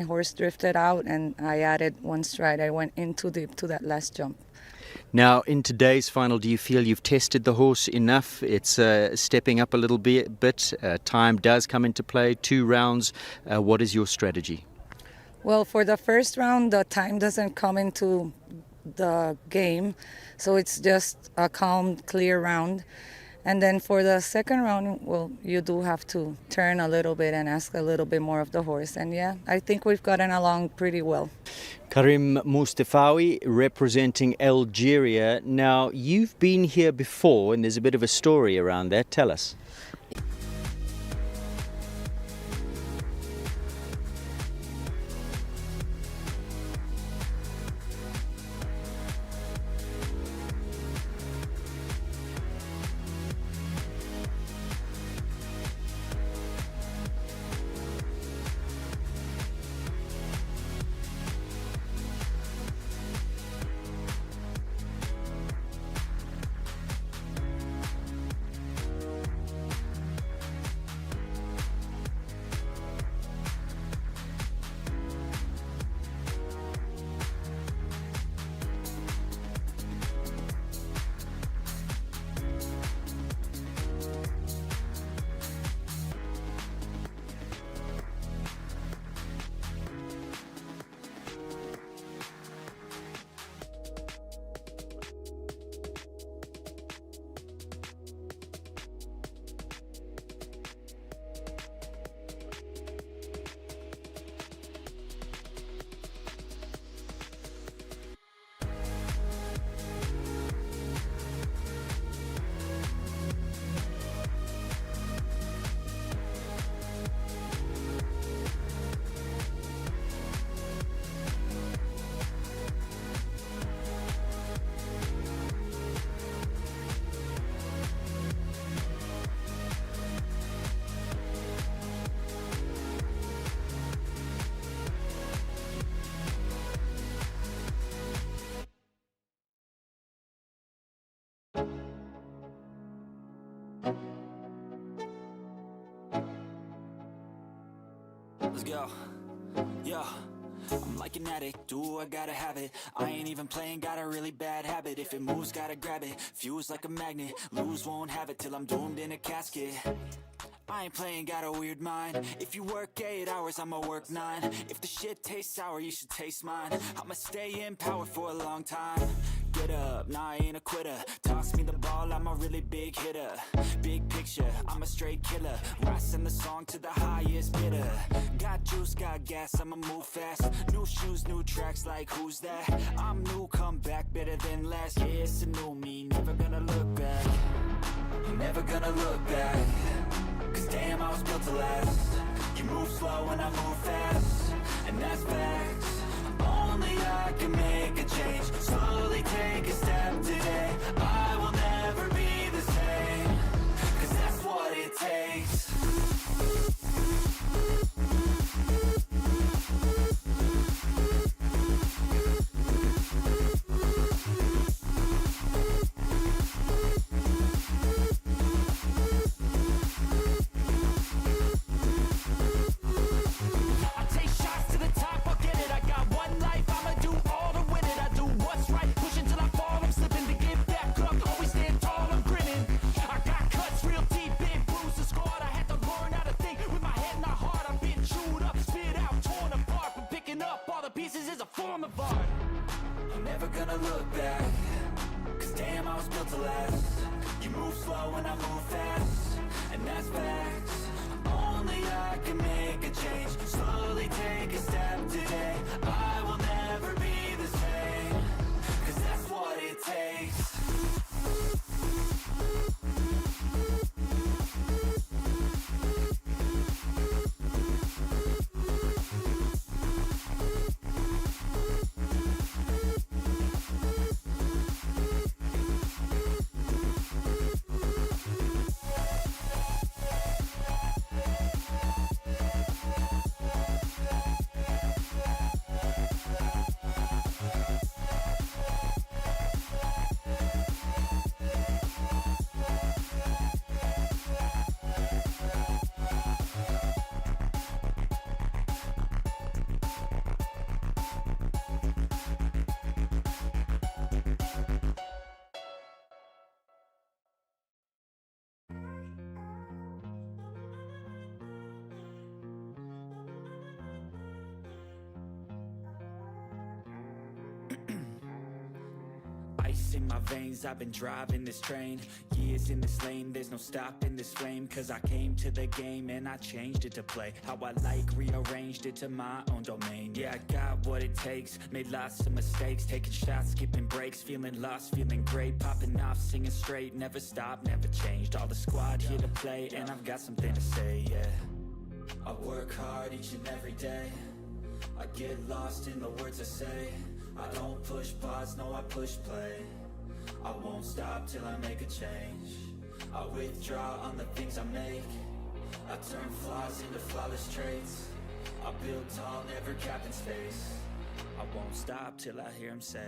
My horse drifted out and I added one stride. I went in too deep to that last jump. Now, in today's final, do you feel you've tested the horse enough? It's stepping up a little bit. Time does come into play, 2 rounds. What is your strategy? Well, for the first round, the time doesn't come into the game, so it's just a calm, clear round. And then for the second round, well, you do have to turn a little bit and ask a little bit more of the horse. And yeah, I think we've gotten along pretty well. Karim Mustafawi representing Algeria. Now, you've been here before, and there's a bit of a story around that. Tell us. Let's go. Yo, I'm like an addict, do I gotta have it. I ain't even playing, got a really bad habit. If it moves, gotta grab it, fuse like a magnet. Lose, won't have it till I'm doomed in a casket. I ain't playing, got a weird mind. If you work 8 hours, I'ma work 9. If the shit tastes sour, you should taste mine. I'ma stay in power for a long time. Get up, nah, I ain't a quitter. Toss me the ball, I'm a really big hitter. Big picture, I'm a straight killer. Rising the song to the highest bidder. Got juice, got gas, I'ma move fast. New shoes, new tracks, like who's that? I'm new, come back, better than last. Yeah, it's a new me, never gonna look back. I'm never gonna look back. Cause damn, I was built to last. You move slow and I move fast, and that's facts. Only I can make a change. Slowly take a step today. I will never be the same. Cause that's what it takes. Gonna look back, cause damn, I was built to last. You move slow and I move fast, and that's facts. Only I can make a change. Slowly take a step today. I will never be the same. Cause that's what it takes. ice in my veins, I've been driving this train. Years in this lane, there's no stopping this flame. Cause I came to the game and I changed it to play how I like, rearranged it to my own domain. Yeah, I got what it takes, made lots of mistakes, taking shots, skipping breaks, feeling lost, feeling great, popping off, singing straight, never stopped, never changed. All the squad here to play, and I've got something to say, yeah. I work hard each and every day, I get lost in the words I say. I don't push pause, no I push play. I won't stop till I make a change. I withdraw on the things I make. I turn flaws into flawless traits. I build tall, never capped in space. I won't stop till I hear him say,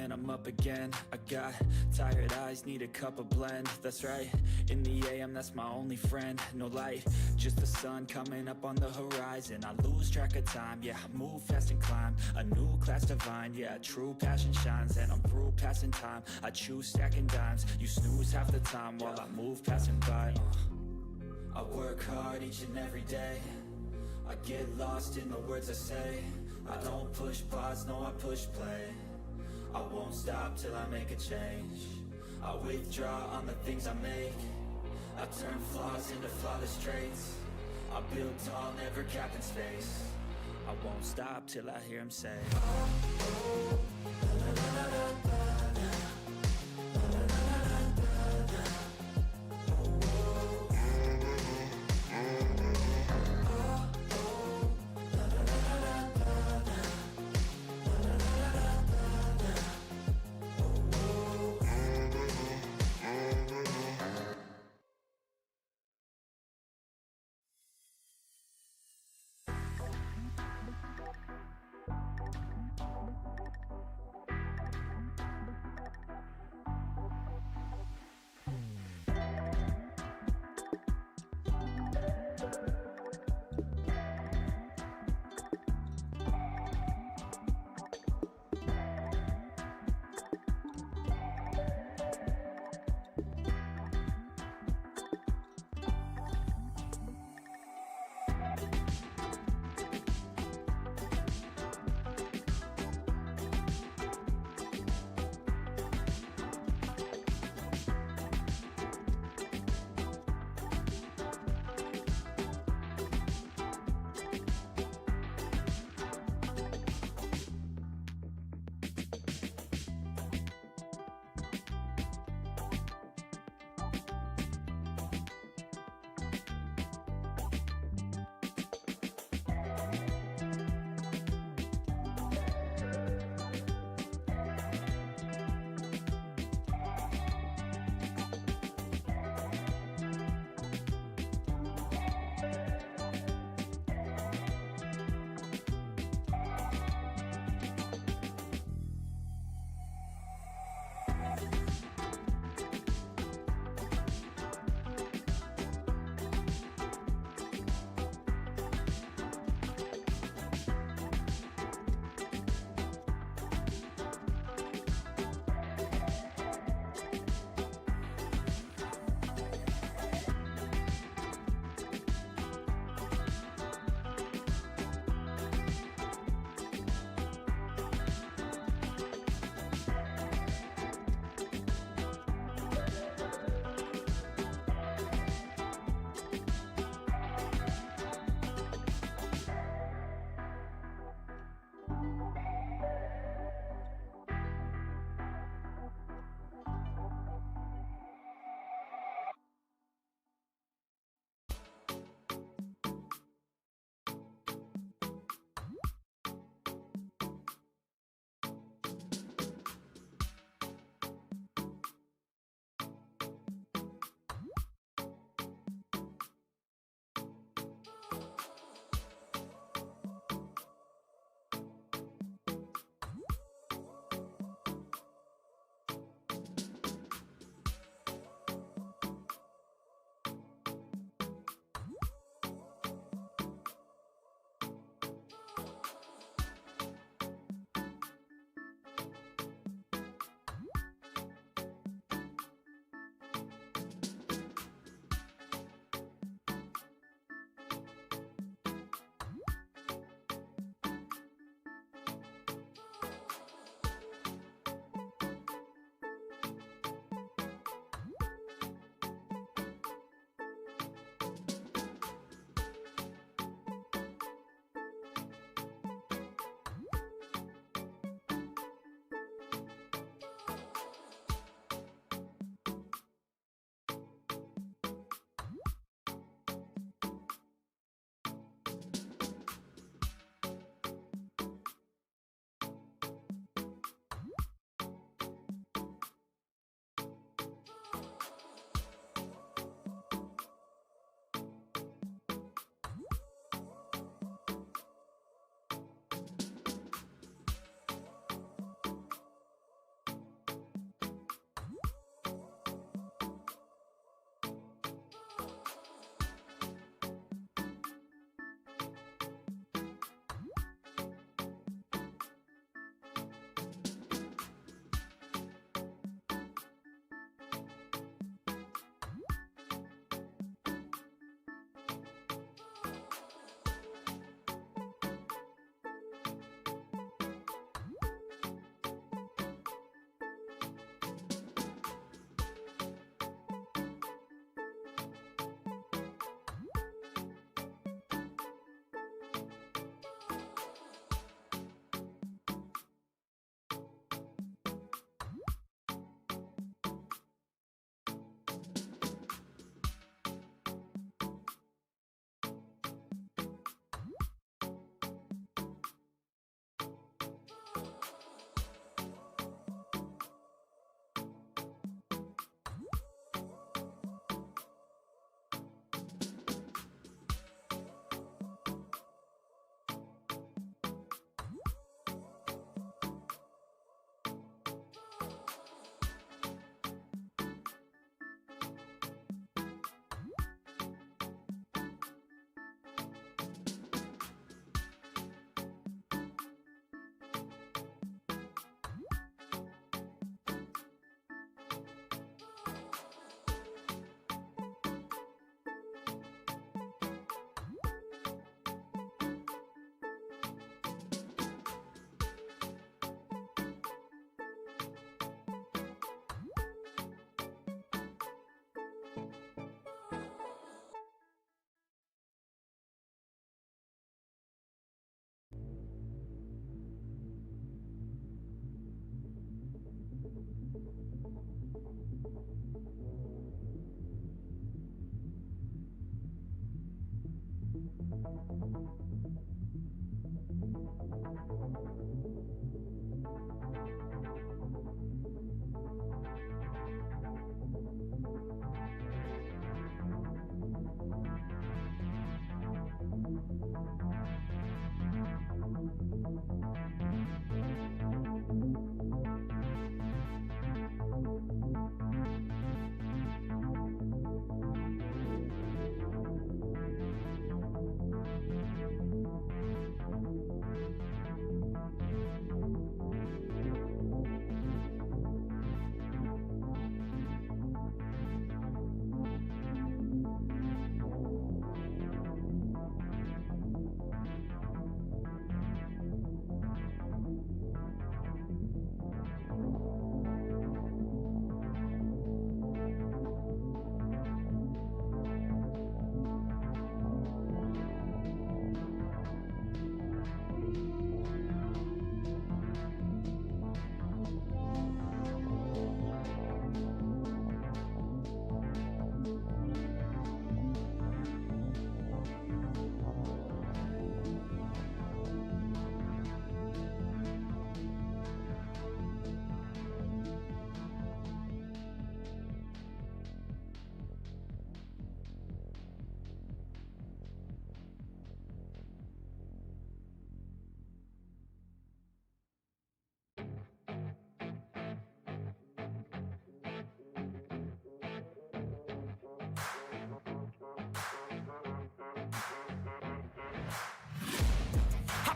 and I'm up again. I got tired eyes, need a cup of blend. That's right, in the AM, that's my only friend. No light, just the sun coming up on the horizon. I lose track of time, yeah, I move fast and climb a new class divine, yeah, true passion shines. And I'm through passing time, I choose stacking dimes. You snooze half the time while I move passing by. I work hard each and every day, I get lost in the words I say. I don't push pause, no I push play. I won't stop till I make a change. I withdraw on the things I make. I turn flaws into flawless traits. I build tall, never capped in space. I won't stop till I hear him say,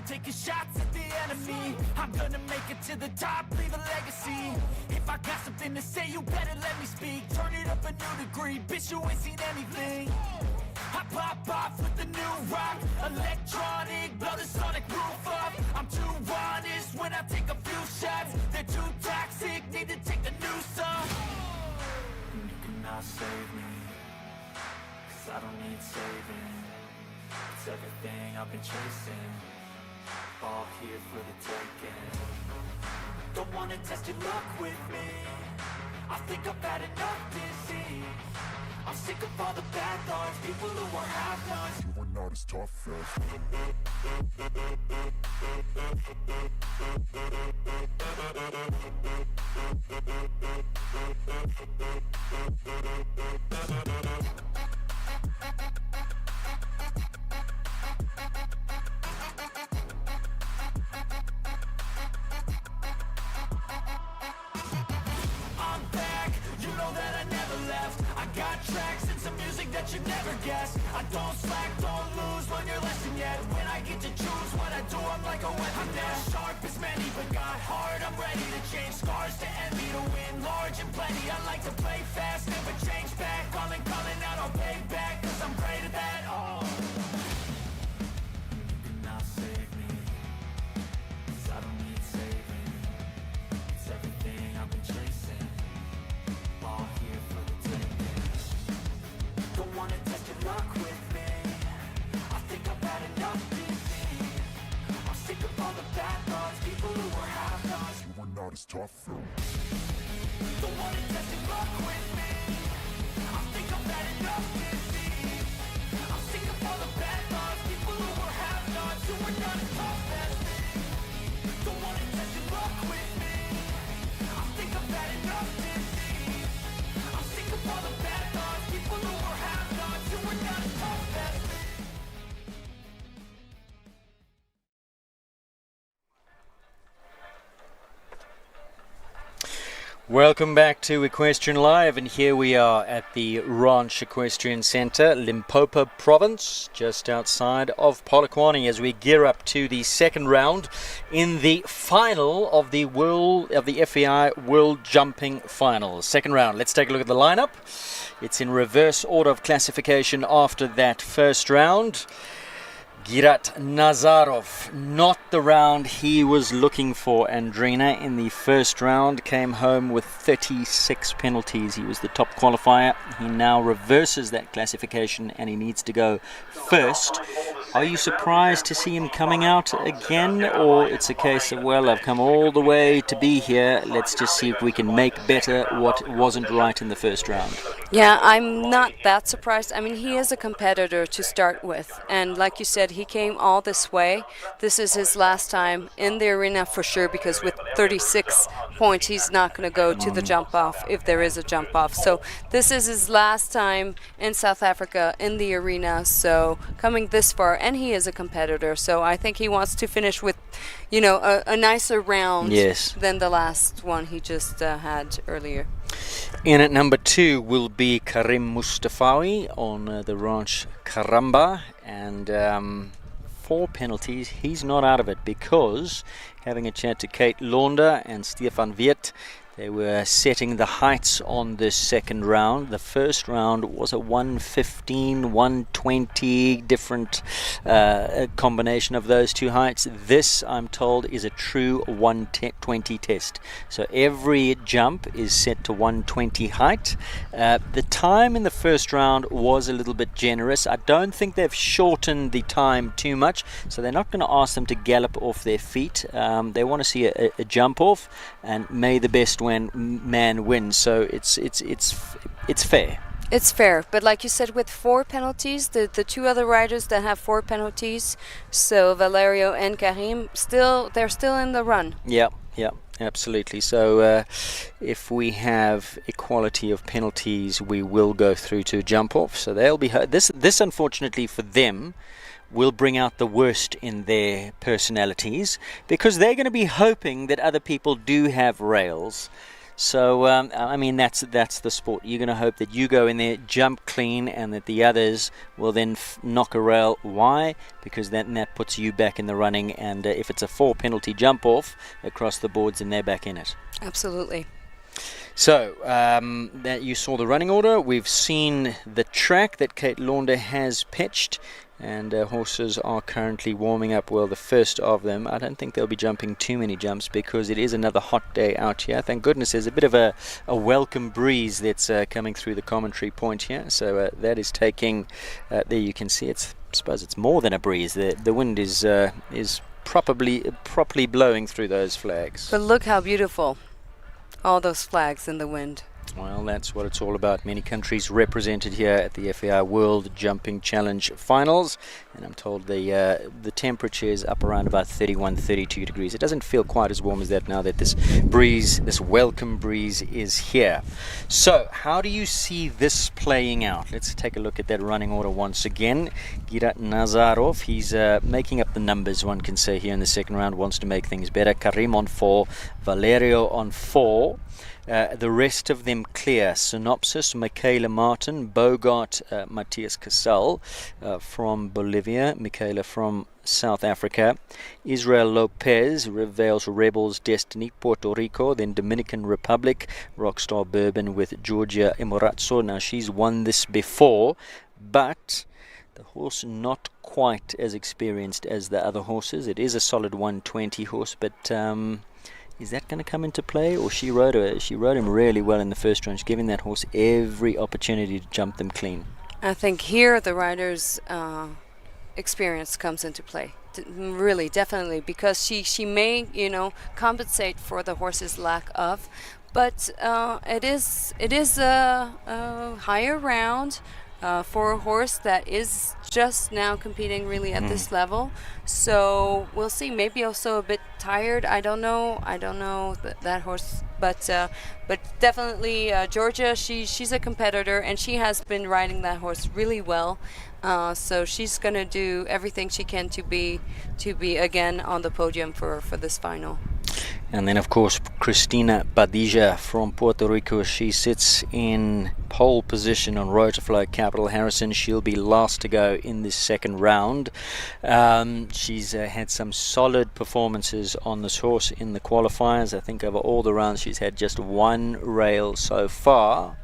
Taking shots at the enemy, I'm gonna make it to the top, leave a legacy. If I got something to say, you better let me speak. Turn it up a new degree, bitch, you ain't seen anything. I pop off with the new rock, electronic, blow the sonic roof up. I'm too honest when I take a few shots. They're too toxic, need to take the noose off. You cannot save me, 'cause I don't need saving. It's everything I've been chasing, all here for the taking. Don't wanna test your luck with me, I think I've had enough disease. I'm sick of all the bad thoughts, people who are have-nots. You are not as tough as tracks and some music that you never guess. I don't slack, don't lose, learn your lesson yet. When I get to choose what I do, I'm like a weapon. I'm not sharp as many, but got heart. I'm ready to change scars to envy, to win large and plenty. I like to play fast, never change back. Calling out, I'll pay back, 'cause I'm great at that. Oh, you cannot save me, 'cause I don't need saving. It's everything I've been chasing, all here for the taking. Don't wanna test your luck with me, I think I've had enough disease. I'm sick of all the bad thoughts, people who are have-nots. You are not as tough though. Don't wanna test your luck with me, I think I've had enough disease. I'm sick of all the bad thoughts, people who are have-nots. You are not as tough as me. Don't wanna test your luck with me, I think I've had enough disease. I'm sick of all the bad thoughts, people who are have-nots. You are not as tough as me. Welcome back to Equestrian Live, and here we are at the Ranch Equestrian Centre, Limpopo Province, just outside of Polokwane, as we gear up to the second round in the final of the FEI World Jumping Final. Second round. Let's take a look at the lineup. It's in reverse order of classification after that first round. Girat Nazarov, not the round he was looking for. Andrina in the first round came home with 36 penalties. He was the top qualifier. He now reverses that classification and he needs to go first. Are you surprised to see him coming out again, or it's a case of, well, I've come all the way to be here, let's just see if we can make better what wasn't right in the first round? Yeah, I'm not that surprised. I mean, he is a competitor to start with. And like you said, he came all this way. This is his last time in the arena for sure, because with 36 points, he's not going to go to the jump off if there is a jump off. So this is his last time in South Africa in the arena. So coming this far, and he is a competitor. So I think he wants to finish with, you know, a nicer round than the last one he just had earlier. In at number 2 will be Karim Mustafawi on the Ranch Karamba, and 4 penalties. He's not out of it because, having a chat to Kate Launder and Stefan Wirt, they were setting the heights on this second round. The first round was a 115, 120, different combination of those two heights. This, I'm told, is a true 120 test. So every jump is set to 120 height. The time in the first round was a little bit generous. I don't think they've shortened the time too much, so they're not going to ask them to gallop off their feet. They want to see a jump off, and may the best man wins. So it's fair. It's fair, but like you said, with 4 penalties, the 2 other riders that have 4 penalties, so Valerio and Karim, they're still in the run. Yeah, absolutely. So if we have equality of penalties, we will go through to jump off. So they'll be this unfortunately for them will bring out the worst in their personalities, because they're going to be hoping that other people do have rails. So, I mean, that's the sport. You're going to hope that you go in there, jump clean, and that the others will then knock a rail. Why? Because then that puts you back in the running, and if it's a 4 penalty jump off across the boards, then they're back in it. Absolutely. So, that you saw the running order. We've seen the track that Kate Launder has pitched, and horses are currently warming up. Well, the first of them, I don't think they'll be jumping too many jumps because it is another hot day out here. Thank goodness there's a bit of a welcome breeze that's coming through the commentary point here. So that is taking, there you can see, I suppose it's more than a breeze. The wind is properly blowing through those flags. But look how beautiful, all those flags in the wind. Well, that's what it's all about. Many countries represented here at the FEI World Jumping Challenge Finals, and I'm told the temperature is up around about 31, 32 degrees. It doesn't feel quite as warm as that now that this breeze, this welcome breeze, is here. So, how do you see this playing out? Let's take a look at that running order once again. Girat Nazarov, he's making up the numbers, one can say, here in the second round, wants to make things better. Karim on 4, Valerio on 4. The rest of them clear. Synopsis, Michaela Martin, Bogart, Matthias Casal from Bolivia, Michaela from South Africa, Israel Lopez, Vales Rebels, Destiny, Puerto Rico, then Dominican Republic, Rockstar Bourbon with Georgia Emorazzo. Now, she's won this before, but the horse not quite as experienced as the other horses. It is a solid 120 horse, but is that going to come into play? Or she rode him really well in the first round. She's giving that horse every opportunity to jump them clean. I think here the rider's experience comes into play. Really, definitely, because she may, compensate for the horse's lack of, but it is a higher round for a horse that is just now competing really at this level. So we'll see. Maybe also a bit tired. I don't know that horse, but definitely Georgia. She's a competitor, and she has been riding that horse really well. So she's gonna do everything she can to be again on the podium for this final. And then, of course, Cristina Badija from Puerto Rico. She sits in pole position on Rotaflow Capital Harrison. She'll be last to go in this second round. She's had some solid performances on this horse in the qualifiers. I think over all the rounds she's had just one rail so far.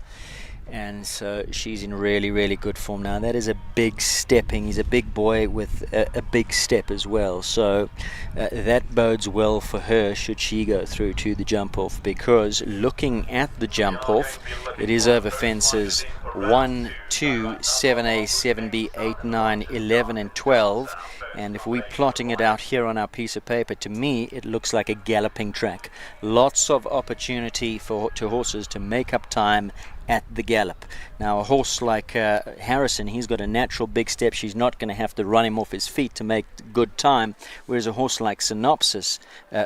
and so she's in really, really good form now. That is a big stepping. He's a big boy with a big step as well, so that bodes well for her should she go through to the jump off, because looking at the jump off, it is over fences 1, 2, 7A, 7B, 8, 9, 11 and 12. And if we're plotting it out here on our piece of paper, to me it looks like a galloping track. Lots of opportunity for horses to make up time at the gallop. Now a horse like Harrison, he's got a natural big step. She's not going to have to run him off his feet to make good time, whereas a horse like Synopsis,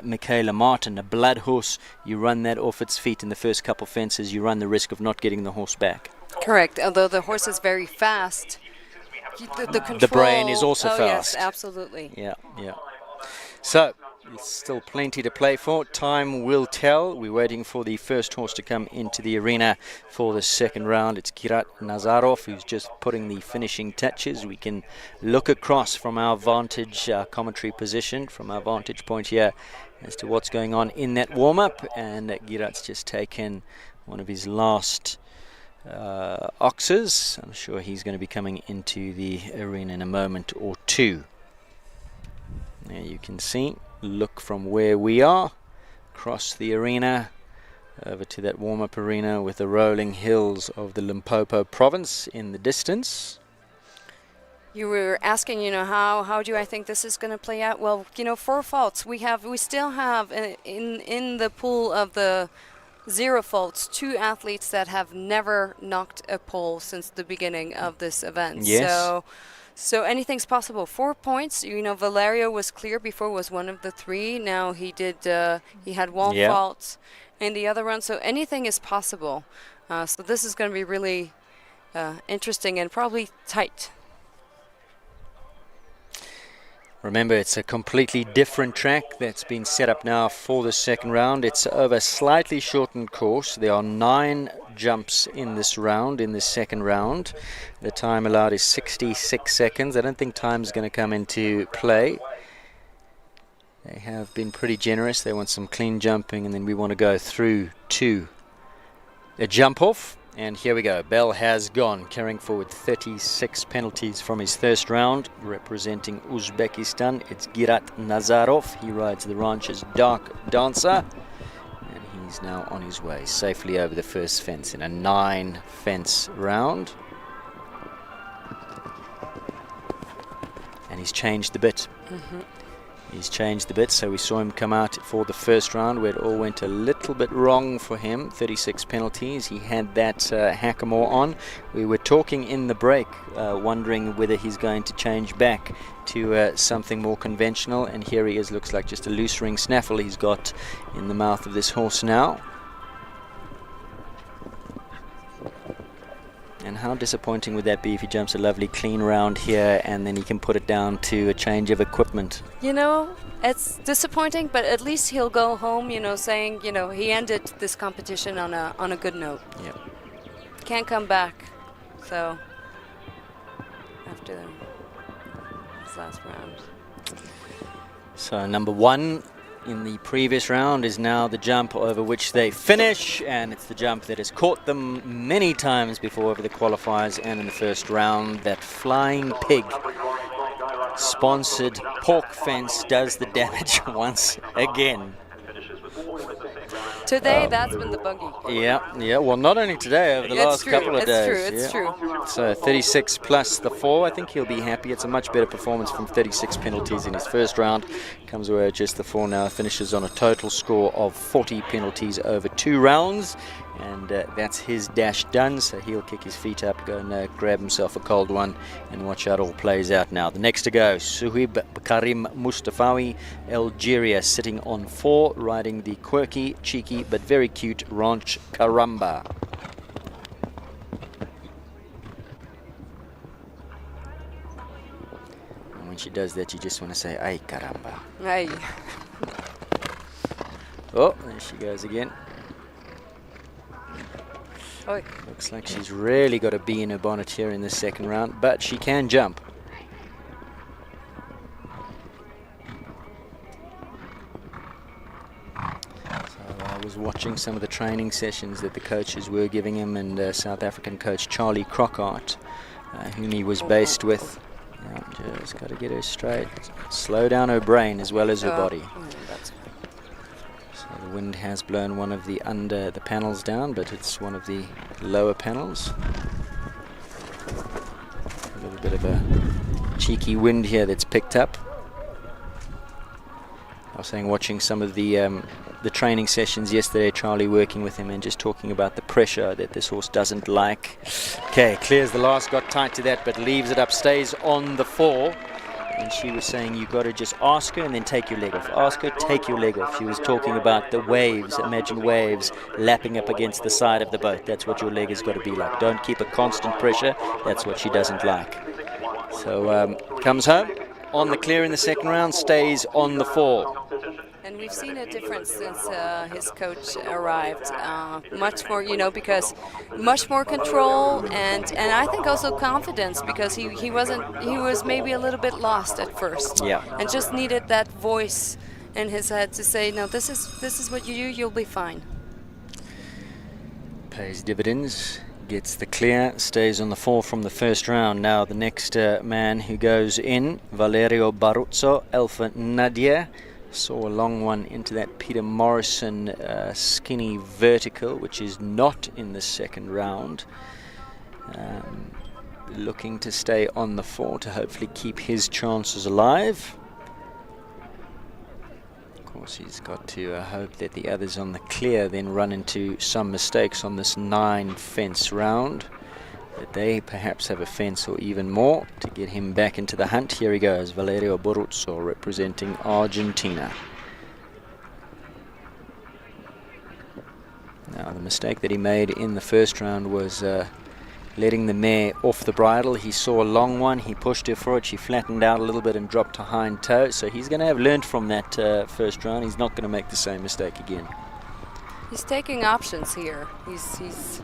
Michaela Martin, a blood horse, you run that off its feet in the first couple fences, you run the risk of not getting the horse back. Correct. Although the horse is very fast, the control, the brain is also fast. Yes, absolutely. Yeah. So it's still plenty to play for. Time will tell. We're waiting for the first horse to come into the arena for the second round. It's Girat Nazarov who's just putting the finishing touches. We can look across from our vantage commentary position, from our vantage point here, as to what's going on in that warm-up. And Girat's just taken one of his last oxes. I'm sure he's going to be coming into the arena in a moment or two. There you can see, look from where we are across the arena over to that warm-up arena with the rolling hills of the Limpopo province in the distance. You were asking, how do I think this is going to play out? Well, 4 faults. We still have in the pool of the 0 faults 2 athletes that have never knocked a pole since the beginning of this event. Yes. So anything's possible. 4 points. Valerio was clear before, was one of the 3. Now he had 1 fault in the other run. So anything is possible. So this is going to be really interesting and probably tight. Remember, it's a completely different track that's been set up now for the second round. It's over a slightly shortened course. There are 9 jumps in this round, in this second round. The time allowed is 66 seconds. I don't think time's going to come into play. They have been pretty generous. They want some clean jumping, and then we want to go through to a jump off. And here we go. Bell has gone, carrying forward 36 penalties from his first round, representing Uzbekistan. It's Girat Nazarov. He rides the ranch's Dark Dancer, and he's now on his way safely over the first fence in a 9-fence round. And he's changed the bit. He's changed the bit, so we saw him come out for the first round where it all went a little bit wrong for him. 36 penalties. He had that hackamore on. We were talking in the break, wondering whether he's going to change back to something more conventional, and here he is. Looks like just a loose ring snaffle he's got in the mouth of this horse now. And how disappointing would that be if he jumps a lovely clean round here and then he can put it down to a change of equipment? It's disappointing, but at least he'll go home, saying, he ended this competition on a good note. Yep. Can't come back. So after this last round. So number 1 in the previous round is now the jump over which they finish, and it's the jump that has caught them many times before over the qualifiers and in the first round. That Flying Pig sponsored pork fence does the damage once again. Today, that's been the buggy. Yeah. Well, not only today, over the last couple of days. It's true. So 36 plus the 4. I think he'll be happy. It's a much better performance from 36 penalties in his first round. Comes away with just the 4 now. Finishes on a total score of 40 penalties over 2 rounds. And that's his dash done. So he'll kick his feet up, go and grab himself a cold one, and watch how it all plays out now. The next to go, Suhaib Karim Mustafawi, Algeria, sitting on 4, riding the quirky, cheeky, but very cute Ranch Karamba. And when she does that, you just want to say, "Ay caramba." Ay. Oh, there she goes again. Oy. Looks like she's really got a bee in her bonnet here in the second round, but she can jump. So I was watching some of the training sessions that the coaches were giving him, and South African coach Charlie Crockart, whom he was based with. Just got to get her straight. Slow down her brain as well as her body. So the wind has blown one of the panels down, but it's one of the lower panels. A little bit of a cheeky wind here that's picked up. I was saying, watching some of the training sessions yesterday, Charlie working with him and just talking about the pressure that this horse doesn't like. Okay, clears the last, got tight to that, but leaves it up, stays on the 4. And she was saying, you got to just ask her and then take your leg off. Ask her, take your leg off. She was talking about the waves. Imagine waves lapping up against the side of the boat. That's what your leg has got to be like. Don't keep a constant pressure. That's what she doesn't like. So comes home on the clear in the second round, stays on the 4. And we've seen a difference since his coach arrived. Much more, because much more control and I think also confidence, because he was maybe a little bit lost at first. Yeah. And just needed that voice in his head to say, no, this is what you do. You'll be fine. Pays dividends. Gets the clear, stays on the 4 from the first round. Now the next man who goes in, Valerio Baruzzo, Alpha Nadia. Saw a long one into that Peter Morrison skinny vertical, which is not in the second round. Looking to stay on the 4 to hopefully keep his chances alive. Of course, he's got to hope that the others on the clear then run into some mistakes on this 9 fence round. That they perhaps have a fence or even more to get him back into the hunt. Here he goes, Valerio Boruzzo representing Argentina. Now the mistake that he made in the first round was letting the mare off the bridle. He saw a long one, he pushed her for it, she flattened out a little bit and dropped her hind toe. So he's going to have learned from that first round. He's not going to make the same mistake again. He's taking options here. He's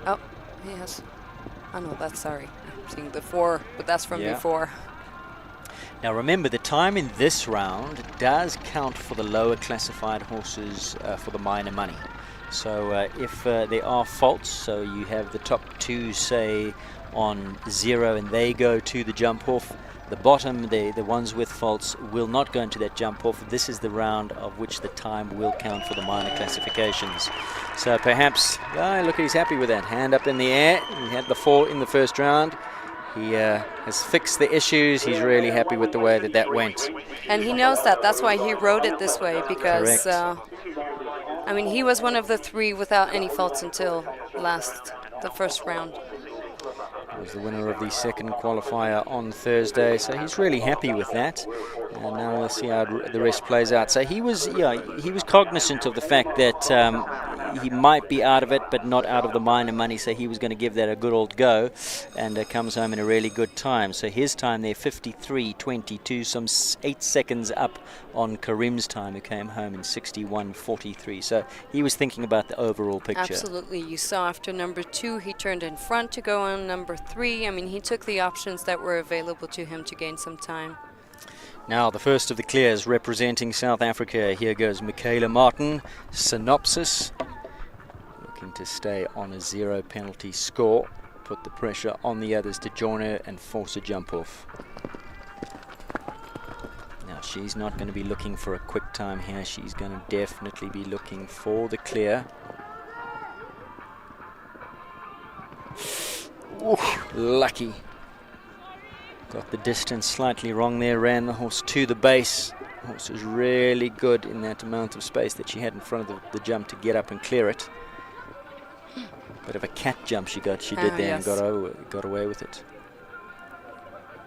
Oh, yes. Oh no, that's sorry. I'm seeing the 4, but that's from before. Now remember, the time in this round does count for the lower classified horses for the minor money. So if there are faults, so you have the top 2 say on 0 and they go to the jump off, the bottom, the ones with faults, will not go into that jump off. This is the round of which the time will count for the minor classifications. So perhaps, look, he's happy with that. Hand up in the air. He had the 4 in the first round. He has fixed the issues. He's really happy with the way that went. And he knows that. That's why he rode it this way, because I mean, he was one of the 3 without any faults until the first round. He was the winner of the second qualifier on Thursday, so he's really happy with that. And now we'll see how the rest plays out. So he was cognizant of the fact that he might be out of it, but not out of the minor money. So he was going to give that a good old go, and comes home in a really good time. So his time there, 53.22, some 8 seconds up on Karim's time, who came home in 61.43. So he was thinking about the overall picture. Absolutely. You saw after number 2, he turned in front to go on number 3. I mean, he took the options that were available to him to gain some time. Now the first of the clears representing South Africa. Here goes Michaela Martin, Synopsis, looking to stay on a 0 penalty score, put the pressure on the others to join her and force a jump off. Now she's not going to be looking for a quick time here. She's going to definitely be looking for the clear. Ooh, lucky. Got the distance slightly wrong there, ran the horse to the base. The horse was really good in that amount of space that she had in front of the jump to get up and clear it. Bit of a cat jump she did there, yes, and got away with it.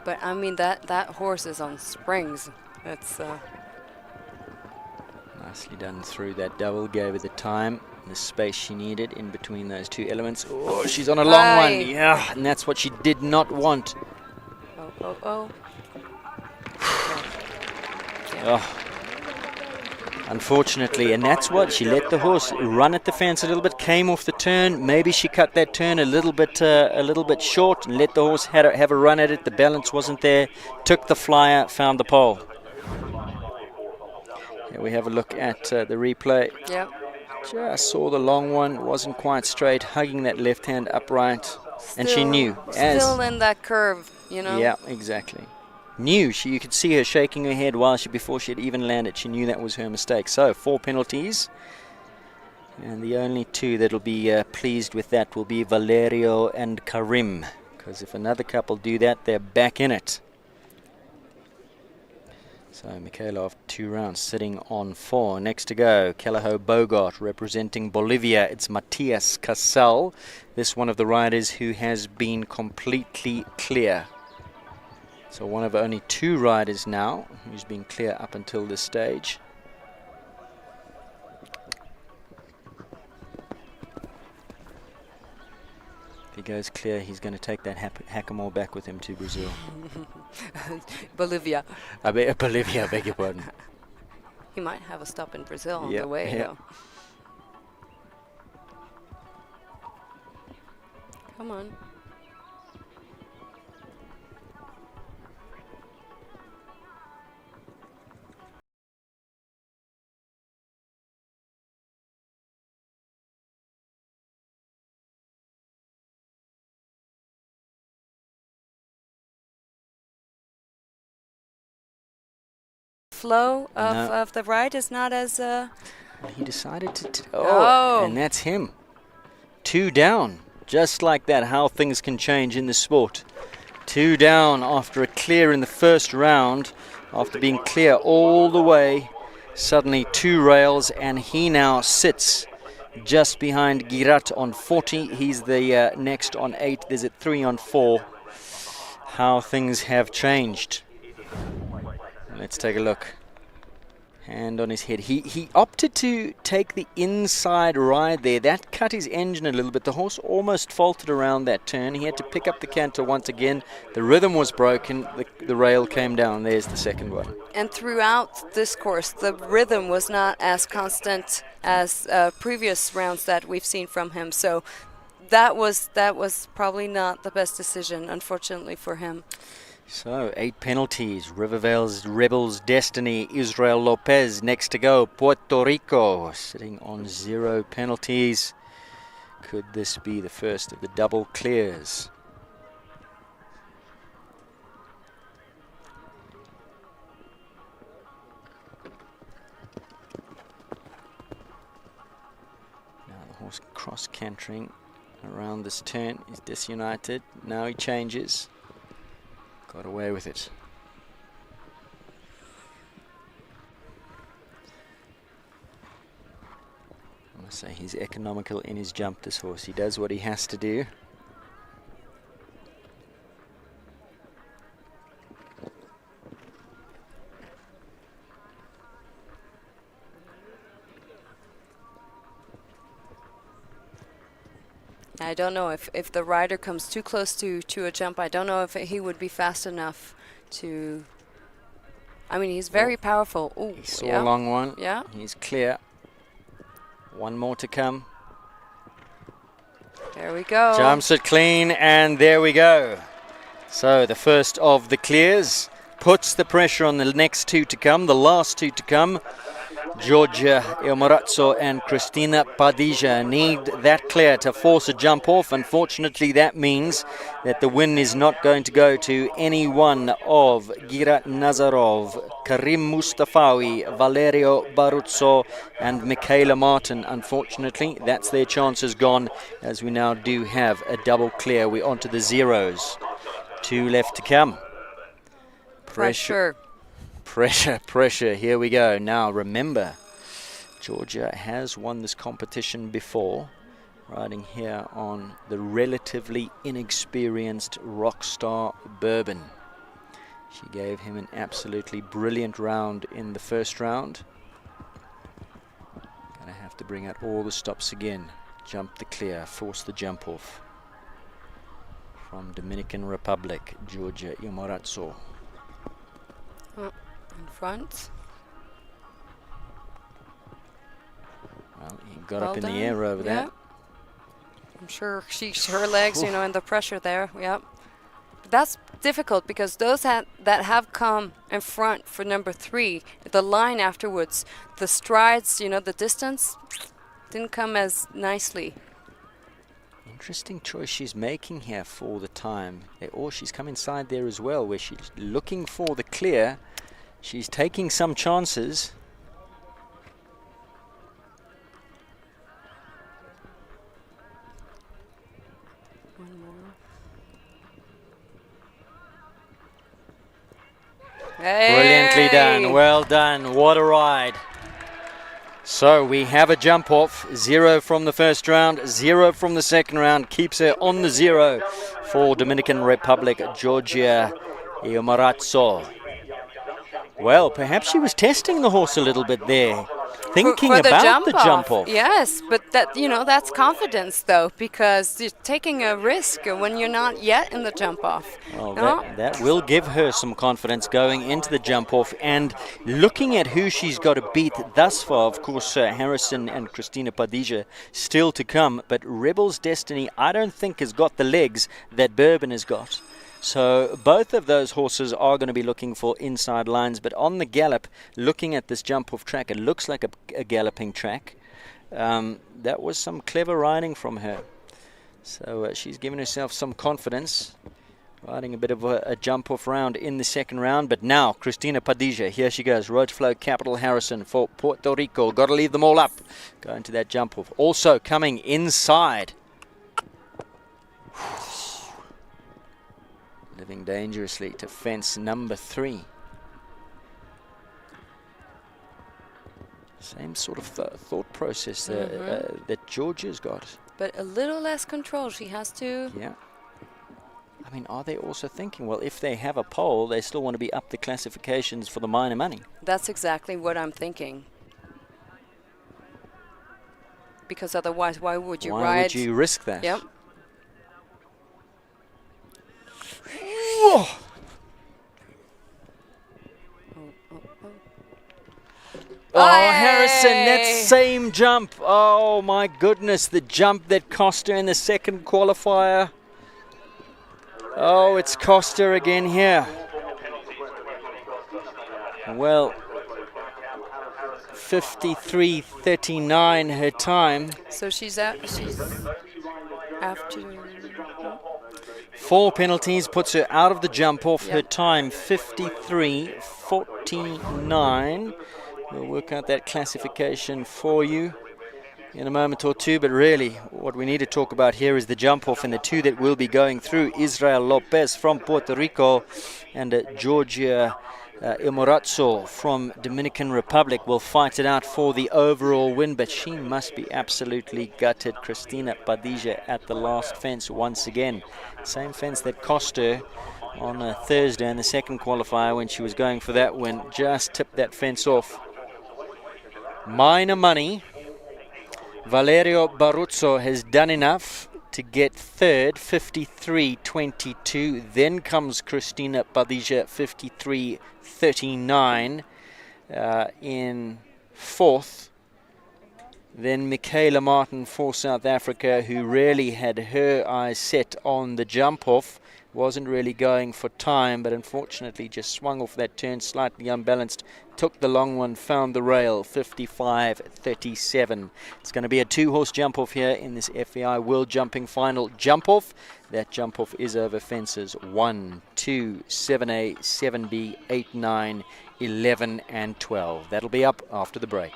But I mean, that horse is on springs. It's nicely done through that double, gave her the time, the space she needed in between those 2 elements. Oh, she's on a long one, yeah, and that's what she did not want. Oh. Oh. Unfortunately, and that's what she let the horse run at the fence a little bit, came off the turn. Maybe she cut that turn a little bit short and let the horse have a run at it. The balance wasn't there. Took the flyer, found the pole. Here Here we have a look at the replay. Yep. Just saw the long one, wasn't quite straight, hugging that left hand upright. And she knew. Still in that curve, you know? Yeah, exactly. Knew. You could see her shaking her head before she had even landed. She knew that was her mistake. So 4 penalties. And the only 2 that'll be pleased with that will be Valerio and Karim. Because if another couple do that, they're back in it. So Michaela after 2 rounds sitting on 4. Next to go, Calaho Bogart representing Bolivia. It's Matias Casal. This one of the riders who has been completely clear. So one of only 2 riders now who's been clear up until this stage. If he goes clear, he's going to take that hackamore back with him to Brazil. Bolivia. Bolivia, I beg your pardon. He might have a stop in Brazil on Yep, the way, yep. though. Come on. Flow of the ride is not as He decided to... Oh. And that's him. 2 down. Just like that, how things can change in the sport. 2 down after a clear in the first round. After being clear all the way. Suddenly 2 rails, and he now sits just behind Girat on 40. He's the next on 8. There's a 3 on 4. How things have changed. Let's take a look. Hand on his head. He opted to take the inside ride there. That cut his engine a little bit. The horse almost faltered around that turn. He had to pick up the canter once again. The rhythm was broken. The rail came down. There's the second one. And throughout this course, the rhythm was not as constant as previous rounds that we've seen from him. So that was probably not the best decision, unfortunately, for him. So 8 penalties. Rivervale's Rebels Destiny, Israel Lopez next to go. Puerto Rico sitting on 0 penalties. Could this be the first of the double clears? Now the horse cross cantering around this turn. He's disunited. Now he changes. Got away with it. I must say he's economical in his jump, this horse. He does what he has to do. I don't know if the rider comes too close to a jump. I don't know if he would be fast enough to... I mean, he's very powerful. Ooh, He saw a long one. Yeah. He's clear. 1 more to come. There we go. Jumps it clean, and there we go. So the first of the clears puts the pressure on the next 2 to come, the last 2 to come. Georgia Ilmorazzo and Cristina Padilla need that clear to force a jump off. Unfortunately, that means that the win is not going to go to any one of Girat Nazarov, Karim Mustafawi, Valerio Baruzzo and Michaela Martin. Unfortunately, that's their chances gone, as we now do have a double clear. We're on to the zeros. 2 left to come. Pressure. Pressure, here we go. Now remember, Georgia has won this competition before, riding here on the relatively inexperienced Rockstar Bourbon. She gave him an absolutely brilliant round in the first round. Gonna have to bring out all the stops again. Jump the clear, force the jump off. From Dominican Republic, Georgia Ilmorazzo. In front. Well, he got Well up in done. the air over Yeah. that. I'm sure her legs, you know, and the pressure there. Yep. that's difficult because those that have come in front for number 3, the line afterwards, the strides, the distance didn't come as nicely. Interesting choice she's making here for the time. Or she's come inside there as well, where she's looking for the clear. She's taking some chances. Hey! Brilliantly done. Well done. What a ride. So we have a jump off. 0 from the first round, 0 from the second round. Keeps her on the 0 for Dominican Republic, Georgia Iomarazzo. Well, perhaps she was testing the horse a little bit there. Thinking for the about the jump off. Yes, but that's confidence though, because you're taking a risk when you're not yet in the jump off. Well, that will give her some confidence going into the jump off, and looking at who she's got to beat thus far. Of course, Harrison and Christina Padilla still to come, but Rebel's Destiny I don't think has got the legs that Bourbon has got. So both of those horses are going to be looking for inside lines, but on the gallop, looking at this jump-off track, it looks like a galloping track. That was some clever riding from her. So she's given herself some confidence, riding a bit of a jump-off round in the second round. But now, Christina Padilla, here she goes. Road Flow, Capital Harrison for Puerto Rico. Got to leave them all up. Going to that jump-off. Also coming inside. Living dangerously to fence number 3. Same sort of thought process that Georgia's got. But a little less control. She has to. Yeah. I mean, are they also thinking, well, if they have a pole, they still want to be up the classifications for the minor money? That's exactly what I'm thinking. Because otherwise, why would you ride? Why would you risk that? Yep. Whoa. Oh, Harrison, that same jump. Oh, my goodness, the jump that cost her in the second qualifier. Oh, it's cost her again here. Well, 53.39 her time. So she's after. 4 penalties puts her out of the jump off. Her time 53.49. We'll work out that classification for you in a moment or two, but really what we need to talk about here is the jump off, and the 2 that will be going through, Israel Lopez from Puerto Rico and Georgia Imorazzo from Dominican Republic will fight it out for the overall win, but she must be absolutely gutted. Christina Padilla at the last fence once again. Same fence that cost her on a Thursday in the second qualifier when she was going for that win. Just tipped that fence off. Minor money. Valerio Baruzzo has done enough to get third, 53.22. Then comes Christina Padilla, 53.39 in fourth. Then Michaela Martin for South Africa, who really had her eyes set on the jump off. Wasn't really going for time, but unfortunately just swung off that turn slightly unbalanced. Took the long one, found the rail, 55.37. It's going to be a 2-horse jump off here in this FEI World Jumping Final jump off. That jump off is over fences 1, 2, 7A, 7B, 8, 9, 11 and 12. That'll be up after the break.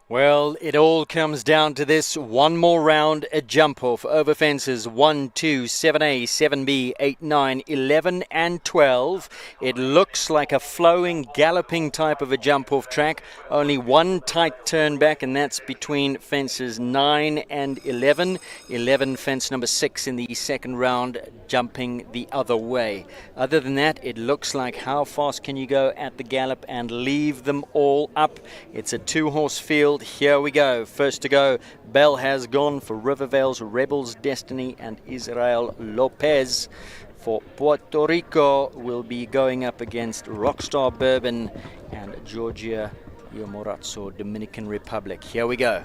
Well, it all comes down to this. One more round, a jump off over fences 1, 2, 7A, 7B, 8, 9, 11 and 12. It looks like a flowing, galloping type of a jump off track. Only one tight turn back, and that's between fences 9 and 11. 11 fence number 6 in the second round, jumping the other way. Other than that, it looks like how fast can you go at the gallop and leave them all up. It's a two-horse field. Here we go. First to go, Bell has gone for Rivervale's Rebels Destiny, and Israel Lopez for Puerto Rico will be going up against Rockstar Bourbon and Georgia Yomorazzo, Dominican Republic. Here we go.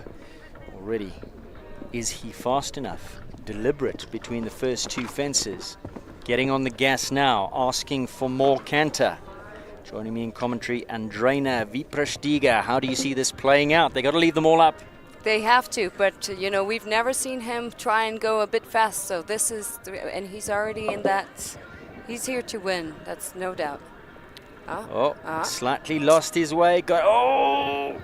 Already. Is he fast enough? Deliberate between the first two fences. Getting on the gas now, asking for more canter. Joining me in commentary, Andrena Viprashtiga. How do you see this playing out? They got to leave them all up. They have to, but you know, we've never seen him try and go a bit fast, so this is, and he's already in that, he's here to win, that's no doubt. Slightly lost his way. Well,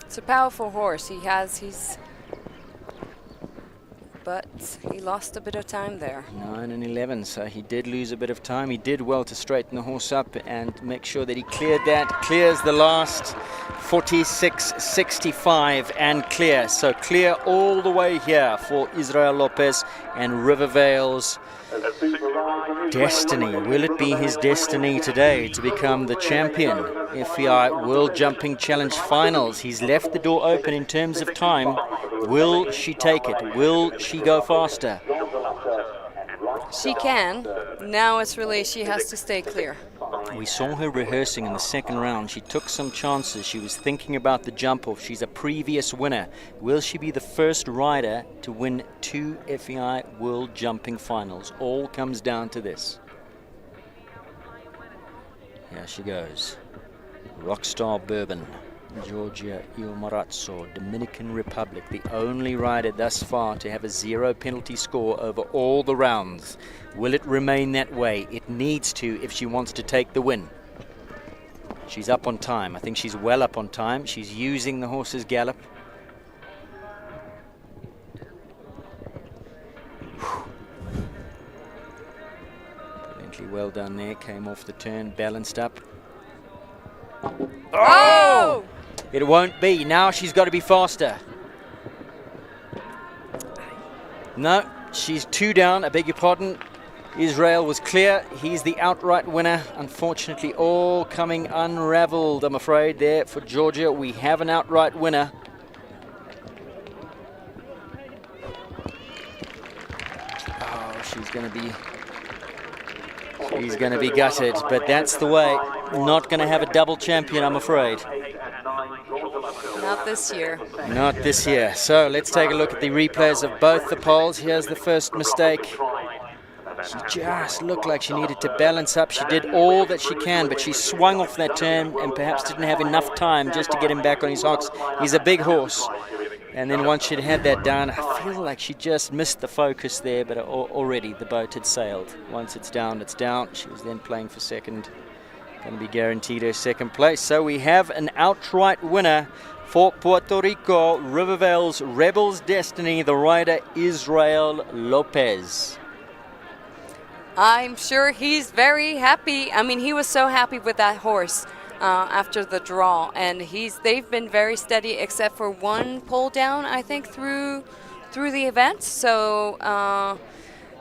it's a powerful horse. But he lost a bit of time there. 9 and 11, so he did lose a bit of time. He did well to straighten the horse up and make sure that he cleared that. Clears the last 46.65 and clear. So clear all the way here for Israel Lopez and Rivervale's Destiny. Will it be his destiny today to become the champion? FEI World Jumping Challenge Finals. He's left the door open in terms of time. Will she take it? Will she go faster? She can. Now it's really she has to stay clear. We saw her rehearsing in the second round. She took some chances. She was thinking about the jump off. She's a previous winner. Will she be the first rider to win 2 FEI World Jumping Finals? All comes down to this. Here she goes. Rockstar Bourbon, Georgia Yomorazzo, Dominican Republic, the only rider thus far to have a 0 penalty score over all the rounds. Will it remain that way? It needs to if she wants to take the win. She's up on time. I think she's well up on time. She's using the horse's gallop. Brilliantly well done there. Came off the turn, balanced up. Oh! It won't be. Now she's got to be faster. No, she's 2 down. I beg your pardon. Israel was clear. He's the outright winner. Unfortunately, all coming unraveled, I'm afraid, there for Georgia. We have an outright winner. Oh, she's going to be gutted, but that's the way. Not going to have a double champion, I'm afraid. Not this year. Not this year. So let's take a look at the replays of both the poles. Here's the first mistake. She just looked like she needed to balance up. She did all that she can, but she swung off that turn and perhaps didn't have enough time just to get him back on his hocks. He's a big horse. And then once she'd had that down, I feel like she just missed the focus there, but already the boat had sailed. Once it's down, it's down. She was then playing for second. Going to be guaranteed her second place. So we have an outright winner for Puerto Rico, Rivervale's Rebels Destiny, the rider Israel Lopez. I'm sure he's very happy. I mean, he was so happy with that horse after the draw, and they've been very steady except for one pull down, I think, through the event. So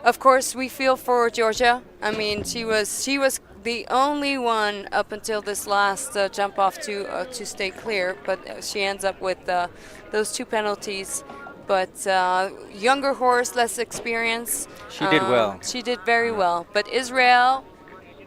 of course we feel for Georgia. I mean, she was the only one up until this last jump off to stay clear, but she ends up with those 2 penalties. But younger horse, less experience. She did well. She did very well. But Israel,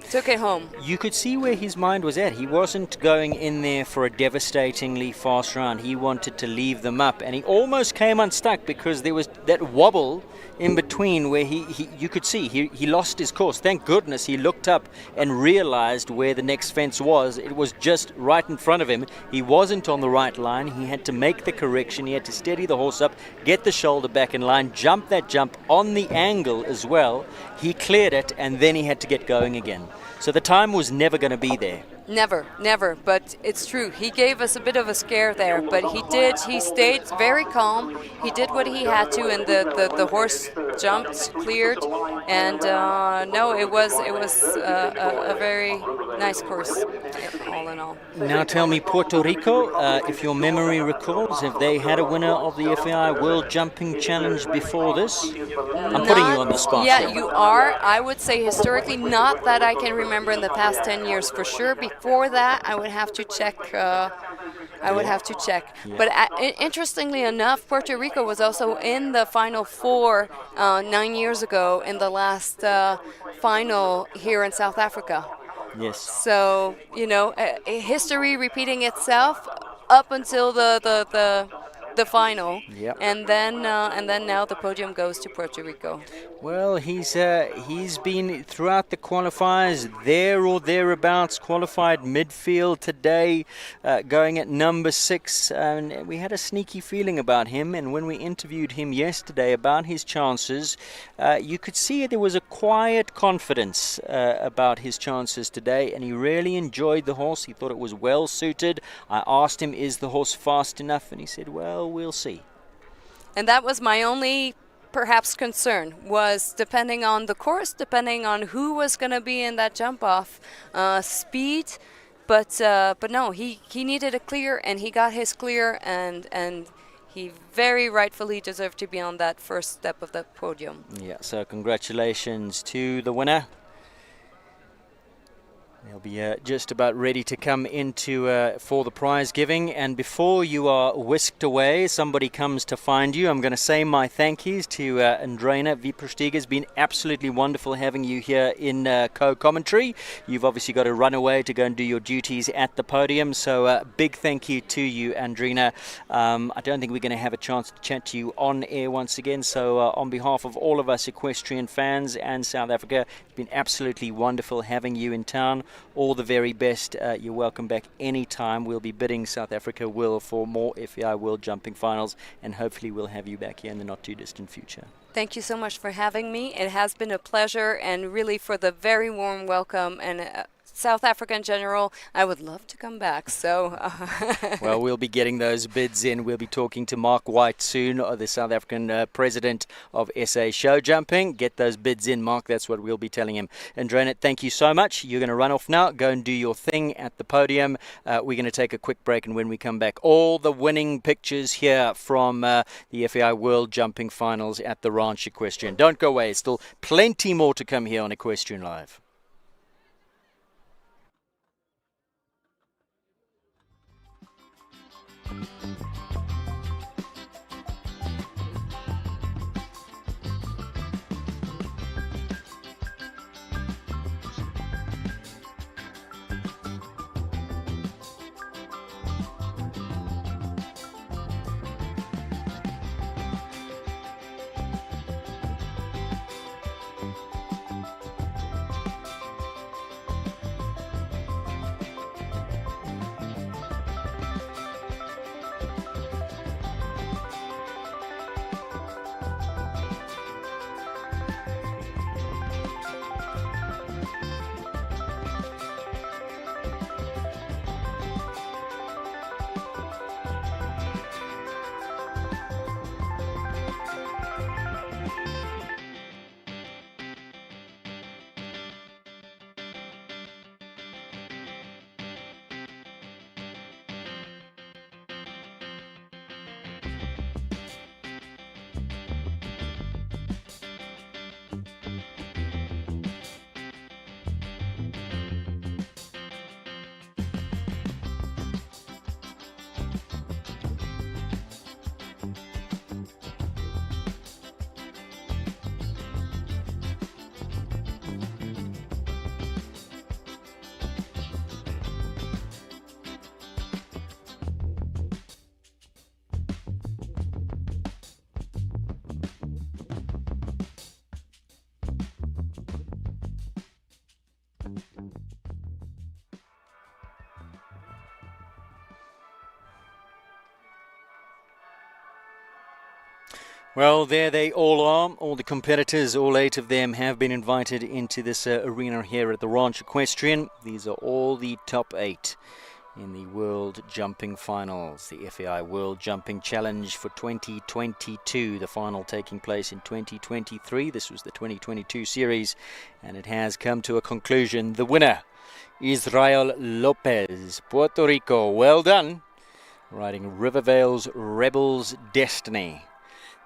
Took it home. You could see where his mind was at. He wasn't going in there for a devastatingly fast round. He wanted to leave them up, and he almost came unstuck because there was that wobble in between where you could see he lost his course. Thank goodness he looked up and realized where the next fence was. It was just right in front of him. He wasn't on the right line. He had to make the correction. He had to steady the horse up, get the shoulder back in line, jump that jump on the angle as well. He cleared it, and then he had to get going again. So the time was never going to be there. Never. But it's true. He gave us a bit of a scare there, but he stayed very calm. He did what he had to, and the horse jumped, cleared, and no, it was a very nice course, all in all. Now tell me, Puerto Rico, if your memory recalls, have they had a winner of the FEI World Jumping Challenge before this? I'm putting you on the spot. Yeah, here. you are. I would say historically, not that I can remember in the past 10 years for sure. Before that, I would have to check. Yeah. But interestingly enough, Puerto Rico was also in the Final Four 9 years ago in the last final here in South Africa. Yes. So, history repeating itself up until the final. Yep. And then now the podium goes to Puerto Rico. Well, he's been throughout the qualifiers there or thereabouts, qualified midfield today, going at number 6. And we had a sneaky feeling about him, and when we interviewed him yesterday about his chances, you could see there was a quiet confidence about his chances today, and he really enjoyed the horse. He thought it was well suited. I asked him, is the horse fast enough? And he said, well, we'll see. And that was my only perhaps concern, was depending on the course, depending on who was going to be in that jump off, speed, but no, he needed a clear, and he got his clear, and he very rightfully deserved to be on that first step of the podium. Yeah, so congratulations to the winner. They'll be just about ready to come into for the prize giving, and before you are whisked away, somebody comes to find you. I'm going to say my thank yous to Andreina Wieprestiger. It's been absolutely wonderful having you here in co-commentary. You've obviously got to run away to go and do your duties at the podium, so big thank you to you, Andreina. I don't think we're going to have a chance to chat to you on air once again, so on behalf of all of us equestrian fans and South Africa, it's been absolutely wonderful having you in town. All the very best. You're welcome back anytime. We'll be bidding South Africa well for more FEI World Jumping Finals, and hopefully we'll have you back here in the not too distant future. Thank you so much for having me. It has been a pleasure, and really for the very warm welcome, and South Africa in general, I would love to come back. So, well, we'll be getting those bids in. We'll be talking to Mark White soon, the South African president of SA Show Jumping. Get those bids in, Mark. That's what we'll be telling him. Andreina, thank you so much. You're going to run off now. Go and do your thing at the podium. We're going to take a quick break, and when we come back, all the winning pictures here from the FEI World Jumping Finals at the Ranch Equestrian. Don't go away. Still plenty more to come here on Equestrian Live. Well, there they all are. All the competitors, all 8 of them, have been invited into this arena here at the Ranch Equestrian. These are all the top 8 in the World Jumping Finals, the FEI World Jumping Challenge for 2022. The final taking place in 2023. This was the 2022 series, and it has come to a conclusion. The winner, Israel Lopez, Puerto Rico. Well done. Riding Rivervale's Rebel's Destiny.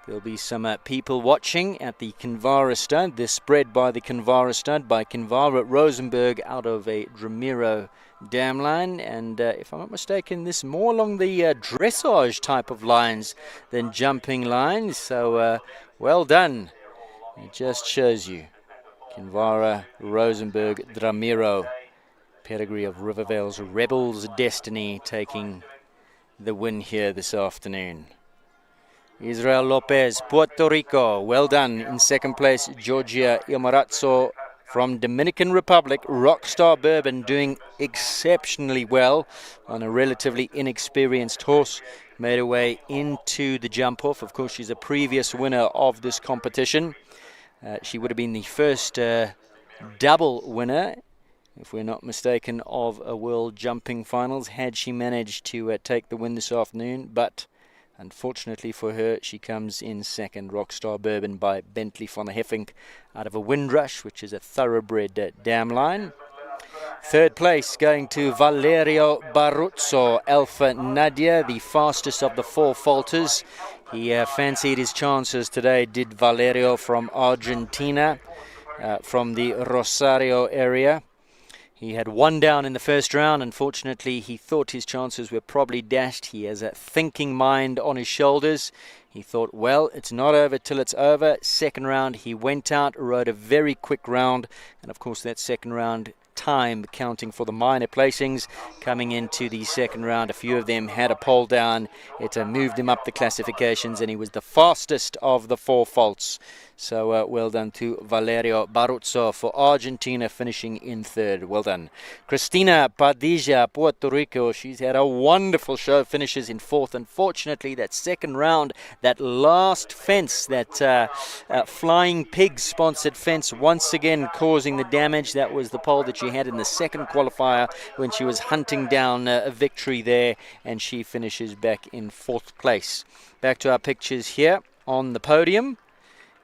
There'll be some people watching at the Kinvara stud. This spread by the Kinvara stud by Kinvara Rosenberg out of a Dramiro dam line. And if I'm not mistaken, this more along the dressage type of lines than jumping lines. So well done. It just shows you. Kinvara Rosenberg Dramiro. Pedigree of Rivervale's Rebel's Destiny taking the win here this afternoon. Israel Lopez, Puerto Rico, well done. In second place, Georgia Ilmarazzo from Dominican Republic. Rockstar Bourbon doing exceptionally well on a relatively inexperienced horse. Made her way into the jump off. Of course, she's a previous winner of this competition. She would have been the first double winner, if we're not mistaken, of a World Jumping Finals had she managed to take the win this afternoon. But unfortunately for her, she comes in second. Rockstar Bourbon by Bentley van der Heffink out of a Windrush, which is a thoroughbred dam line. Third place going to Valerio Baruzzo, Alpha Nadia, the fastest of the 4 falters. He fancied his chances today, did Valerio, from Argentina, from the Rosario area. He had 1 down in the first round. Unfortunately, he thought his chances were probably dashed. He has a thinking mind on his shoulders. He thought, well, it's not over till it's over. Second round, he went out, rode a very quick round. And of course, that second round time counting for the minor placings. Coming into the second round, a few of them had a pole down. It moved him up the classifications, and he was the fastest of the 4 faults. So well done to Valerio Baruzzo for Argentina, finishing in third. Well done. Cristina Padilla, Puerto Rico. She's had a wonderful show, finishes in fourth. Unfortunately, that second round, that last fence, that Flying Pig sponsored fence, once again causing the damage. That was the pole that she had in the second qualifier when she was hunting down a victory there, and she finishes back in 4th place. Back to our pictures here on the podium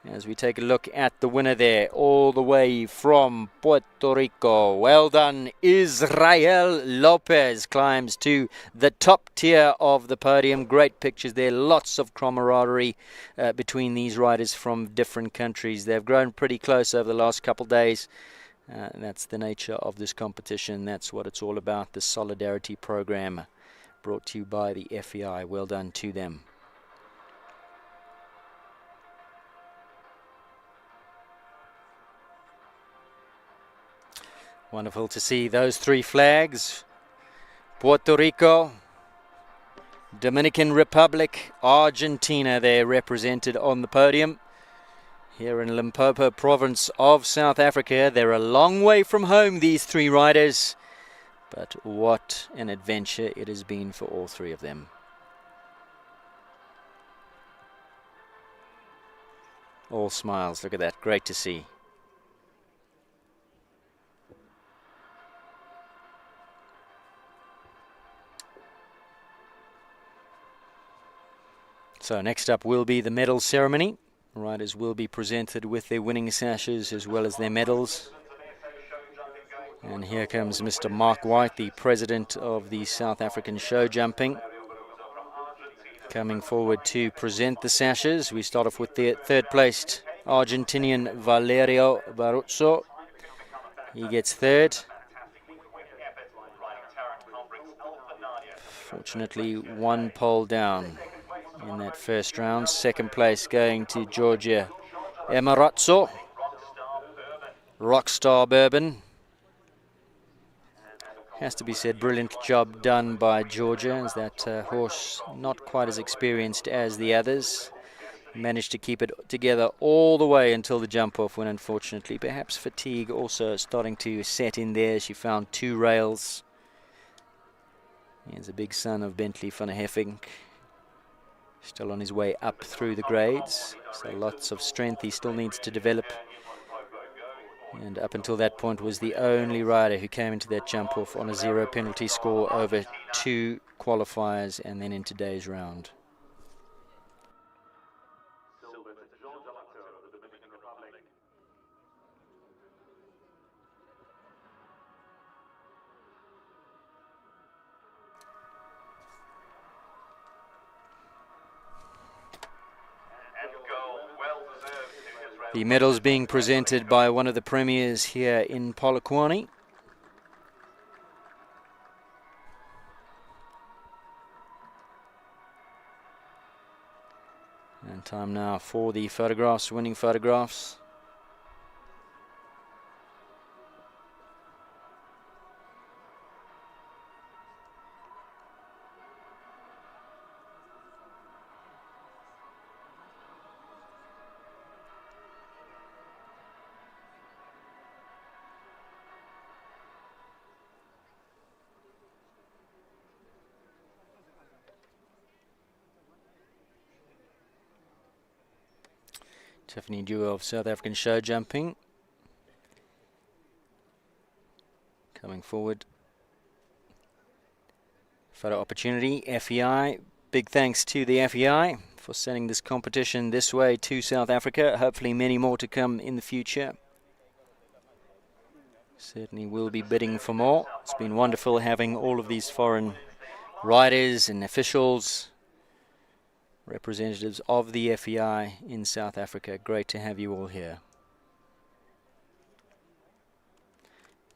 as we take a look at the winner there, all the way from Puerto Rico. Well done. Israel Lopez climbs to the top tier of the podium. Great pictures there. Lots of camaraderie between these riders from different countries. They've grown pretty close over the last couple of days. That's the nature of this competition. That's what it's all about. The Solidarity Program brought to you by the FEI. Well done to them. Wonderful to see those 3 flags. Puerto Rico, Dominican Republic, Argentina there represented on the podium. Here in Limpopo province of South Africa. They're a long way from home, these 3 riders. But what an adventure it has been for all 3 of them. All smiles. Look at that. Great to see. So next up will be the medal ceremony. Riders will be presented with their winning sashes as well as their medals. And here comes Mr. Mark White, the president of the South African Show Jumping, coming forward to present the sashes. We start off with the third placed Argentinian Valerio Baruzzo. He gets third. Fortunately, 1 pole down in that first round. Second place going to Georgia Ilmarazzo, Rockstar Bourbon. Has to be said, brilliant job done by Georgia, as that horse not quite as experienced as the others. Managed to keep it together all the way until the jump off, when unfortunately perhaps fatigue also starting to set in there. She found 2 rails. He's a big son of Bentley van der Heffink. Still on his way up through the grades, so lots of strength he still needs to develop. And up until that point was the only rider who came into that jump off on a 0 penalty score over 2 qualifiers and then in today's round. The medals being presented by one of the premiers here in Polokwane. And time now for the photographs, winning photographs. Tiffany duo of South African show jumping. Coming forward. Photo opportunity, FEI. Big thanks to the FEI for sending this competition this way to South Africa. Hopefully many more to come in the future. Certainly will be bidding for more. It's been wonderful having all of these foreign riders and officials, representatives of the FEI in South Africa. Great to have you all here.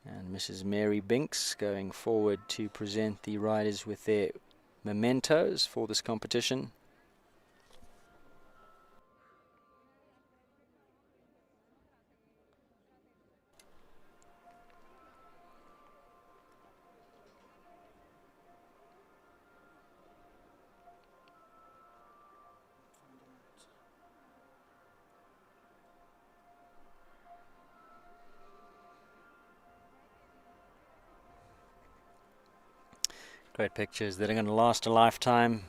And Mrs. Mary Binks going forward to present the riders with their mementos for this competition. Great pictures that are going to last a lifetime.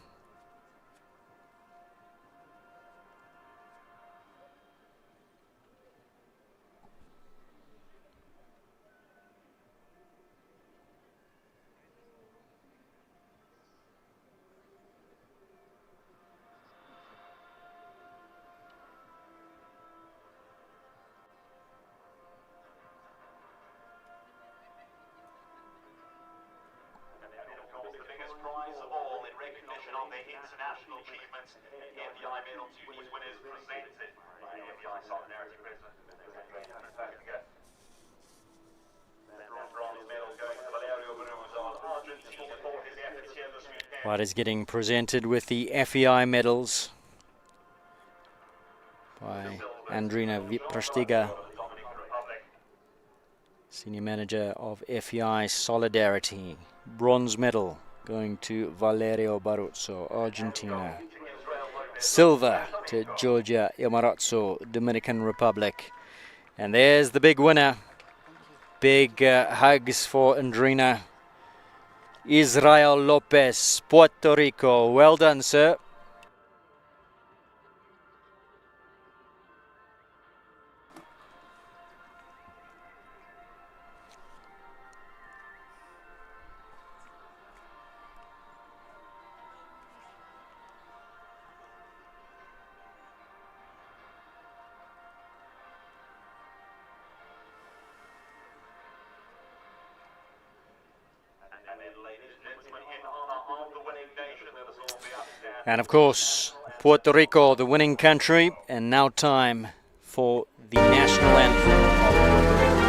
International achievements, FEI medal to these winners presented by FEI Solidarity President. Bronze medal going to Valerio Barroso, Argentina, for his efforts here this weekend. Riders getting presented with the FEI medals by Andrina Prastiga, Senior Manager of FEI Solidarity. Bronze medal going to Valerio Barroso, Argentina. Silver to Georgia Yamarazzo, Dominican Republic. And there's the big winner. Big hugs for Andrina. Israel Lopez, Puerto Rico. Well done, sir. And of course, Puerto Rico, the winning country, and now time for the national anthem of Puerto Rico.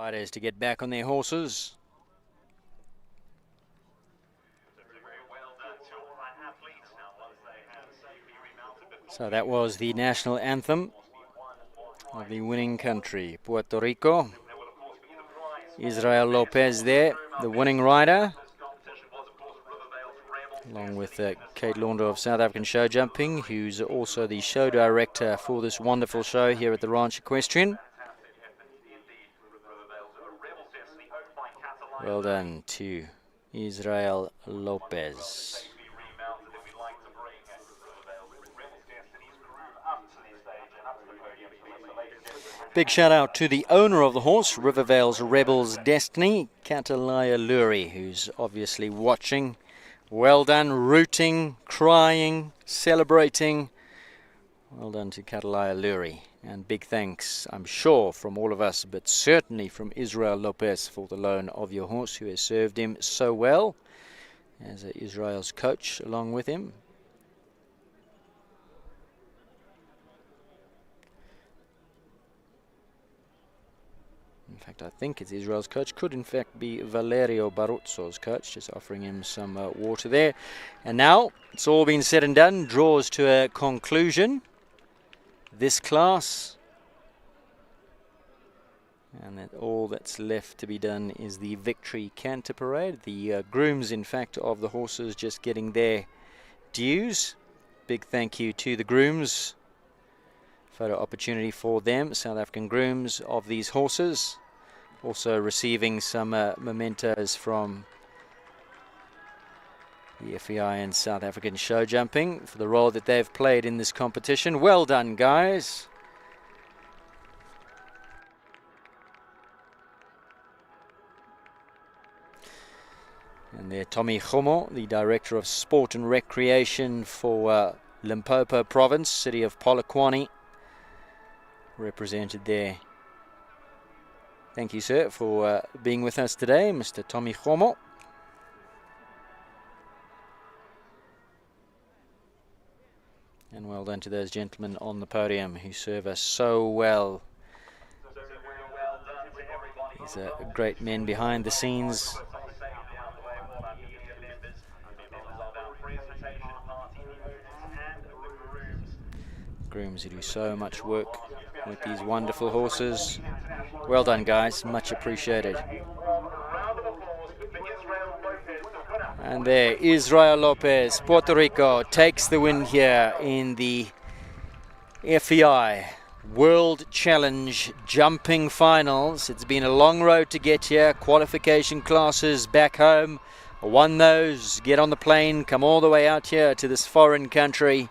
Riders to get back on their horses. So that was the national anthem of the winning country, Puerto Rico. Israel Lopez there, the winning rider, along with Kate Launder of South African Show Jumping, who's also the show director for this wonderful show here at the Ranch Equestrian. Well done to Israel Lopez. Big shout out to the owner of the horse, Rivervale's Rebel's Destiny, Katalaya Luri, who's obviously watching. Well done, rooting, crying, celebrating. Well done to Katalaya Luri. And big thanks, I'm sure, from all of us, but certainly from Israel Lopez for the loan of your horse, who has served him so well as Israel's coach along with him. In fact, I think it's Israel's coach. Could in fact be Valerio Baruzzo's coach, just offering him some water there. And now it's all been said and done. Draws to a conclusion. This class. And that all that's left to be done is the victory canter parade. The grooms, in fact, of the horses just getting their dues. Big thank you to the grooms. Photo opportunity for them, South African grooms of these horses. Also receiving some mementos from the FEI and South African Show Jumping for the role that they've played in this competition. Well done, guys. And there, Tommy Khomo, the Director of Sport and Recreation for Limpopo Province, City of Polokwane, represented there. Thank you, sir, for being with us today, Mr. Tommy Khomo. And well done to those gentlemen on the podium who serve us so well. These are great men behind the scenes. Grooms who do so much work with these wonderful horses. Well done, guys. Much appreciated. And there, Israel Lopez, Puerto Rico, takes the win here in the FEI World Challenge Jumping Finals. It's been a long road to get here. Qualification classes back home. Won those, get on the plane, come all the way out here to this foreign country.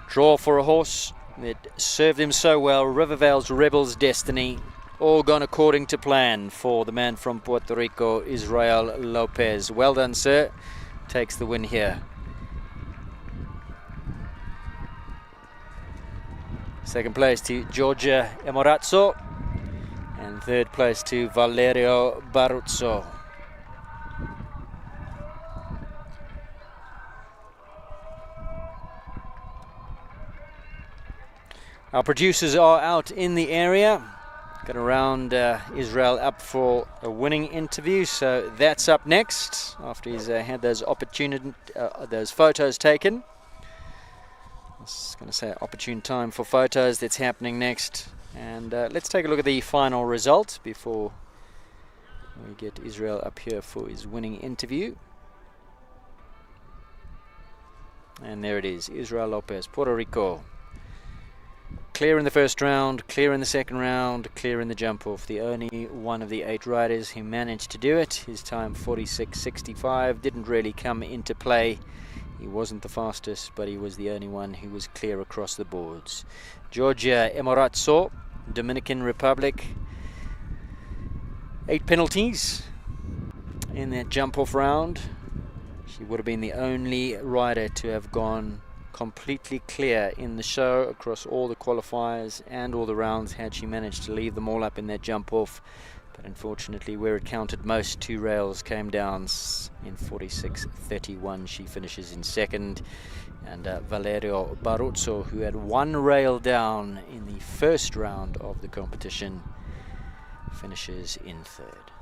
Draw for a horse that served him so well, Rivervale's Rebel's Destiny. All gone according to plan for the man from Puerto Rico, Israel Lopez. Well done, sir. Takes the win here. Second place to Giorgia Emorazzo. And third place to Valerio Baruzzo. Our producers are out in the area. Going to round Israel up for a winning interview, so that's up next after he's had those those photos taken. I was going to say opportune time for photos. That's happening next, and let's take a look at the final result before we get Israel up here for his winning interview. And there it is, Israel Lopez, Puerto Rico. Clear in the first round, clear in the second round, clear in the jump off. The only one of the 8 riders who managed to do it. His time 46.65 didn't really come into play. He wasn't the fastest, but he was the only one who was clear across the boards. Giorgia Emorazzo, Dominican Republic. 8 penalties in that jump off round. She would have been the only rider to have gone completely clear in the show across all the qualifiers and all the rounds had she managed to leave them all up in that jump off. But unfortunately, where it counted most, 2 rails came down in 46.31. She finishes in second. And Valerio Baruzzo, who had 1 rail down in the first round of the competition, finishes in third.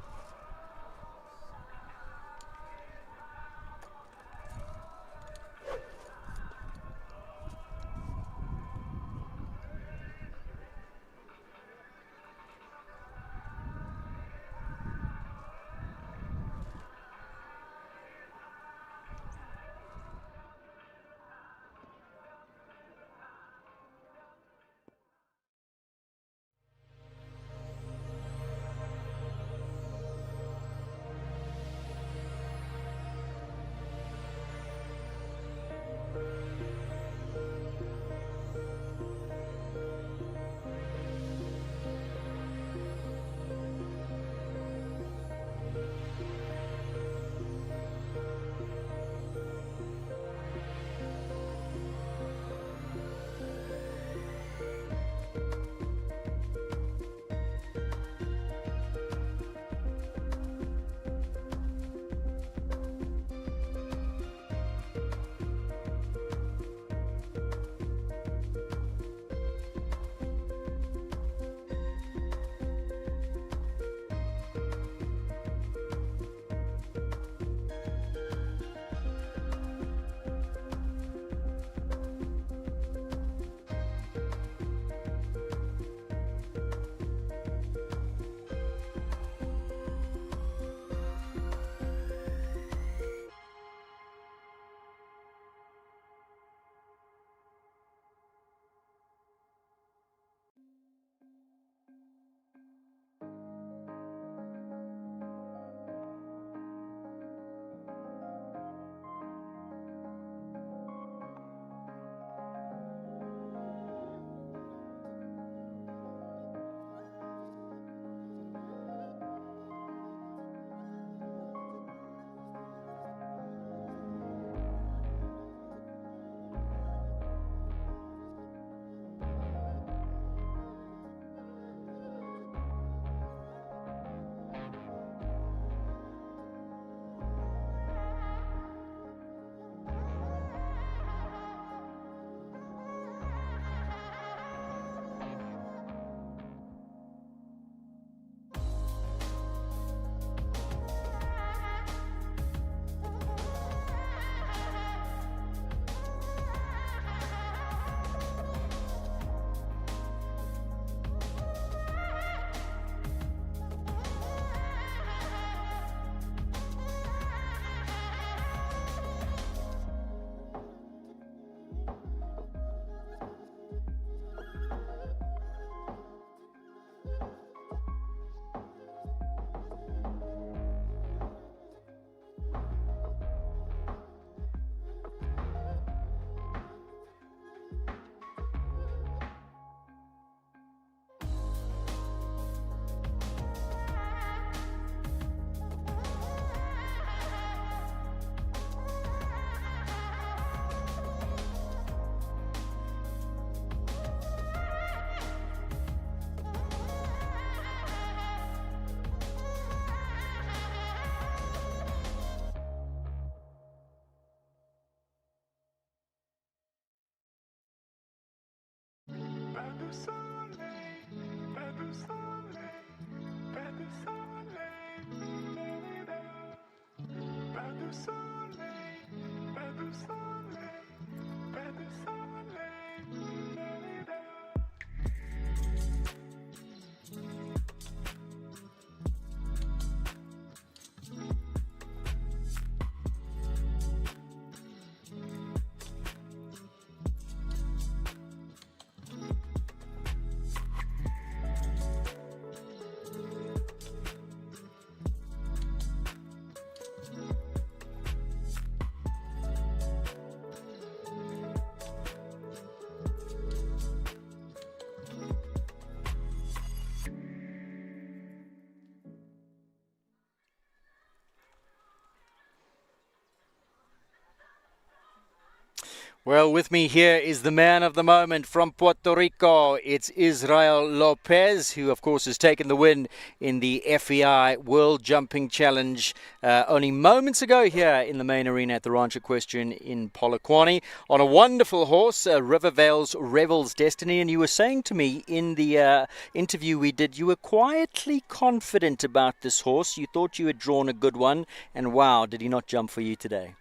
Well, with me here is the man of the moment from Puerto Rico. It's Israel Lopez, who, of course, has taken the win in the FEI World Jumping Challenge only moments ago here in the main arena at the Ranch Equestrian in Polokwane on a wonderful horse, Rivervale's Revel's Destiny. And you were saying to me in the interview we did, you were quietly confident about this horse. You thought you had drawn a good one, and wow, did he not jump for you today?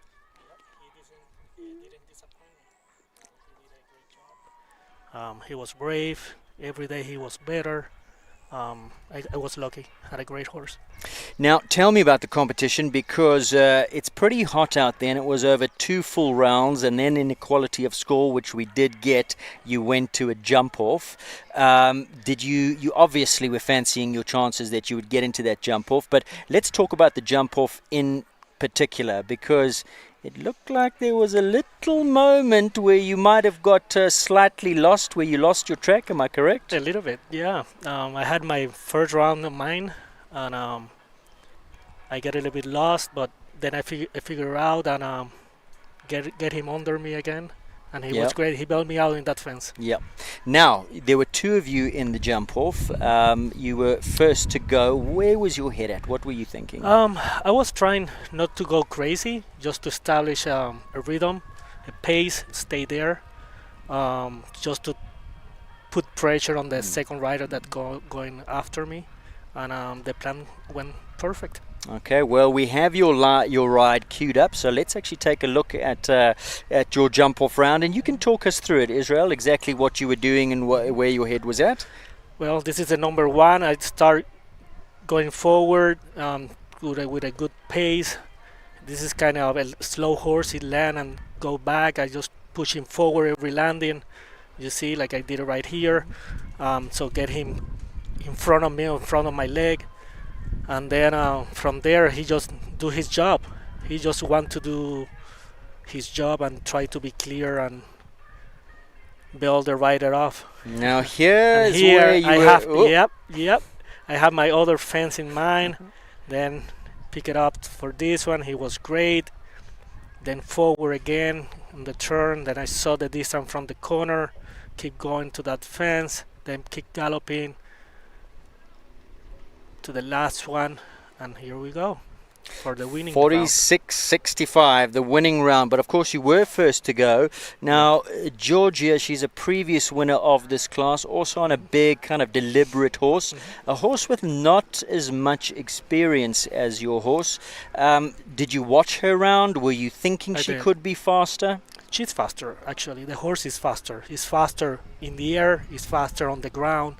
He was brave. Every day he was better. I was lucky. Had a great horse. Now, tell me about the competition, because it's pretty hot out there, and it was over 2 full rounds, and then in equality of score, which we did get, you went to a jump off. Did you obviously were fancying your chances that you would get into that jump off, but let's talk about the jump off in particular, because it looked like there was a little moment where you might have got slightly lost, where you lost your track. Am I correct? A little bit, yeah. I had my first round of mine, and I got a little bit lost, but then I figure out and get him under me again, and he was great. He bailed me out in that fence. Yeah. Now, there were 2 of you in the jump off. You were first to go. Where was your head at? What were you thinking? I was trying not to go crazy, just to establish a rhythm, a pace, stay there, just to put pressure on the second rider that going after me, and the plan went perfect. Okay, well, we have your ride queued up, so let's actually take a look at your jump-off round, and you can talk us through it, Israel, exactly what you were doing and where your head was at. Well, this is the number 1. I start going forward with a good pace. This is kind of a slow horse. He land and go back. I just push him forward every landing. You see, like I did it right here. So get him in front of me, in front of my leg. And then from there, he just do his job. He just want to do his job and try to be clear and build the rider off. Now here where you I were. have, yep. I have my other fence in mind. Then pick it up for this one. He was great. Then forward again on the turn. Then I saw the distance from the corner. Keep going to that fence. Then keep galloping to the last one, and here we go for the winning 46-65, the winning round. But of course you were first to go. Now Georgia, she's a previous winner of this class, also on a big kind of deliberate horse, a horse with not as much experience as your horse. Did you watch her round? Were you thinking she could be faster? She's faster, actually. The horse is faster. He's faster in the air, he's faster on the ground,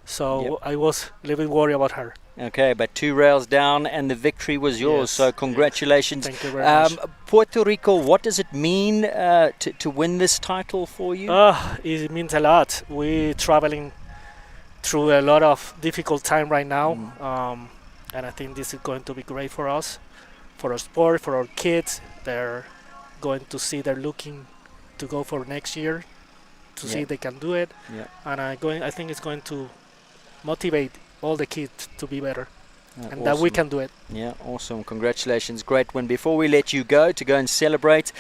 so I was a little bit worried about her. Okay, but 2 rails down and the victory was yours, Yes, so congratulations. Thank you very much. Puerto Rico, what does it mean to win this title for you? It means a lot. We're traveling through a lot of difficult time right now, and I think this is going to be great for us, for our sport, for our kids. They're going to see, they're looking to go for next year to see if they can do it, and I think it's going to motivate all the kids to be better, and awesome. that we can do it. Yeah, awesome. Congratulations. Great win. Before we let you go to go and celebrate,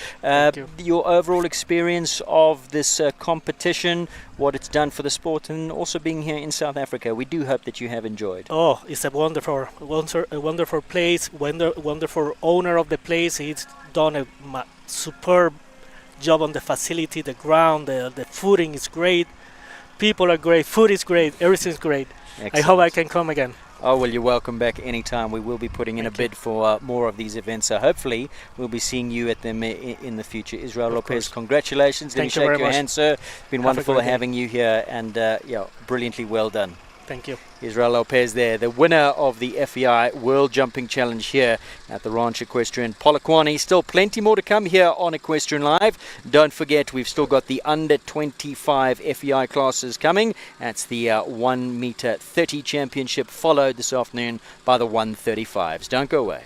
your overall experience of this competition, what it's done for the sport, and also being here in South Africa. We do hope that you have enjoyed. Oh, it's a wonderful place, wonderful owner of the place. He's done a superb job on the facility, the ground, the footing is great. People are great, food is great, everything's great. Excellent. I hope I can come again. Oh, well, you're welcome back anytime. We will be putting in a bid for more of these events, so hopefully we'll be seeing you at them in the future. Israel Lopez, congratulations. Let me shake your hand, sir. It's been wonderful having you here, and brilliantly well done. Thank you. Israel Lopez there, the winner of the FEI World Jumping Challenge here at the Ranch Equestrian Polokwane. Still plenty more to come here on Equestrian Live. Don't forget, we've still got the under 25 FEI classes coming. That's the 1 meter 30 championship, followed this afternoon by the 135s. Don't go away.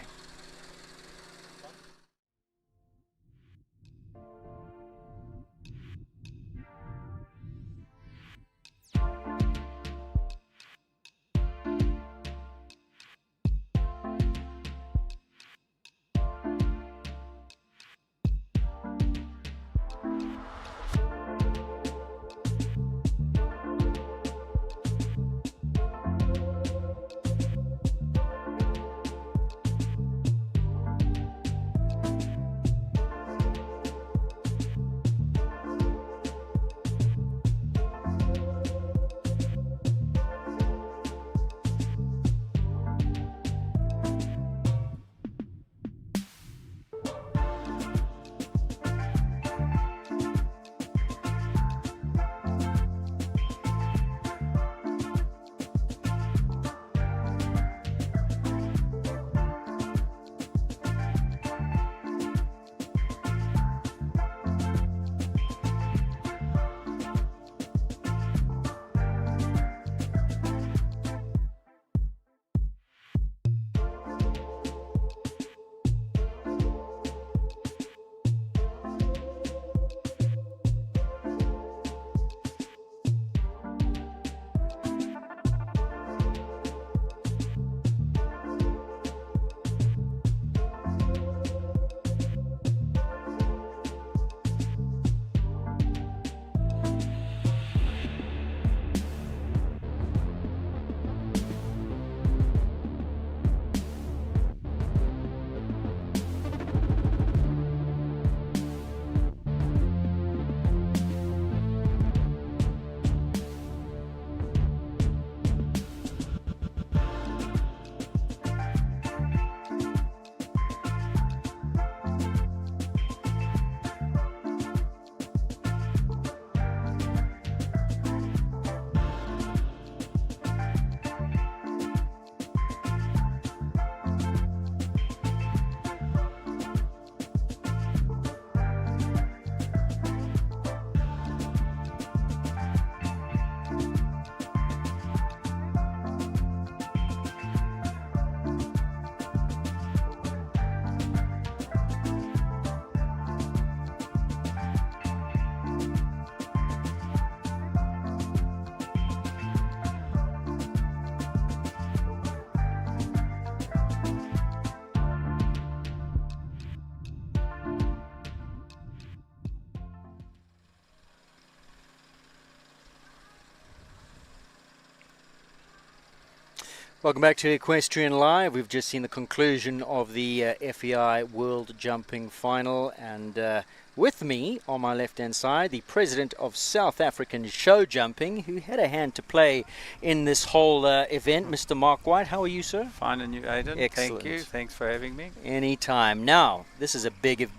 Welcome back to Equestrian Live. We've just seen the conclusion of the FEI World Jumping Final, and with me on my left-hand side, the president of South African Show Jumping, who had a hand to play in this whole event, Mr. Mark White. How are you, sir? Fine, and you, Aidan? Excellent. Thank you. Thanks for having me. Anytime. Now, this is a big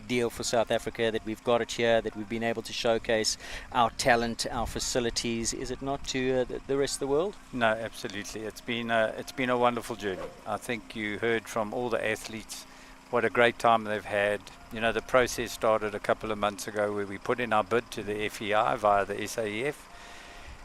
deal for South Africa that we've got it here, that we've been able to showcase our talent, our facilities. Is it not to the rest of the world? No, absolutely. It's been a wonderful journey. I think you heard from all the athletes what a great time they've had. You know, the process started a couple of months ago where we put in our bid to the FEI via the SAEF,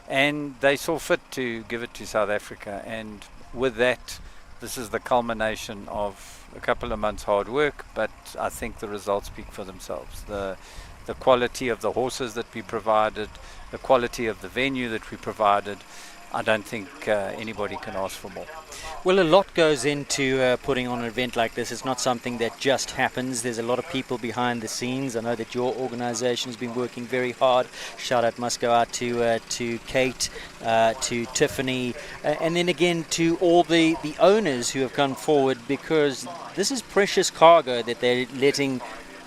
and they saw fit to give it to South Africa. And with that, this is the culmination of a couple of months hard work, but I think the results speak for themselves. The quality of the horses that we provided, the quality of the venue that we provided, I don't think anybody can ask for more. Well, a lot goes into putting on an event like this. It's not something that just happens. There's a lot of people behind the scenes. I know that your organization has been working very hard. Shout out must go out to Kate, to Tiffany, and then again to all the owners who have come forward, because this is precious cargo that they're letting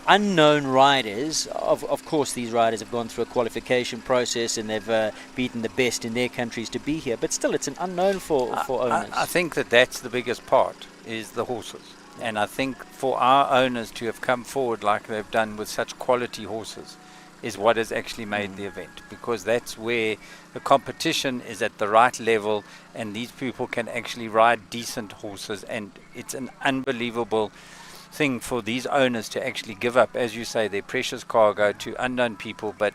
unknown riders. Of course, these riders have gone through a qualification process and they've beaten the best in their countries to be here, but still it's an unknown for owners. I think that's the biggest part, is the horses. And I think for our owners to have come forward like they've done with such quality horses is what has actually made the event, because that's where the competition is at the right level and these people can actually ride decent horses, and it's an unbelievable thing for these owners to actually give up, as you say, their precious cargo to unknown people. But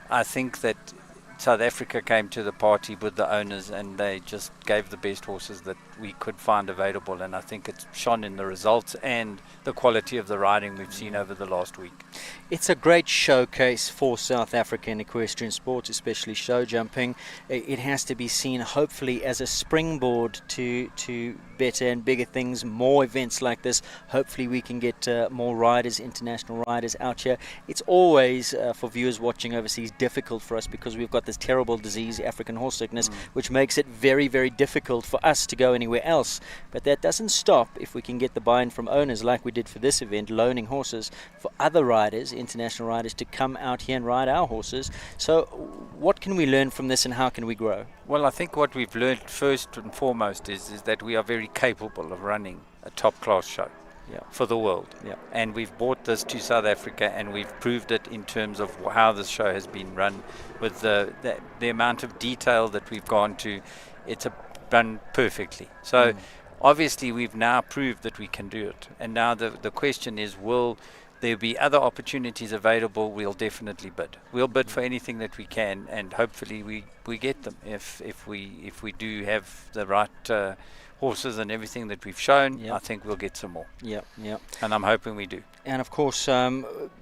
I think that South Africa came to the party with the owners and they just gave the best horses that we could find available, and I think it's shone in the results and the quality of the riding we've seen over the last week. It's a great showcase for South African equestrian sports, especially show jumping. It has to be seen hopefully as a springboard to better and bigger things, more events like this. Hopefully we can get more riders, international riders out here. It's always, for viewers watching overseas, difficult for us because we've got this terrible disease, African horse sickness, which makes it very, very difficult for us to go anywhere else. But that doesn't stop if we can get the buy-in from owners like we did for this event, loaning horses for other riders, international riders, to come out here and ride our horses. So what can we learn from this and how can we grow? Well, I think what we've learned first and foremost is that we are very capable of running a top-class show for the world. And we've brought this to South Africa and we've proved it in terms of how this show has been run, with the amount of detail that we've gone to. It's done perfectly. So obviously we've now proved that we can do it. And now the question is, will there be other opportunities available? We'll definitely bid. We'll bid for anything that we can, and hopefully we get them if we do have the right horses and everything that we've shown. I think we'll get some more. And I'm hoping we do. And of course,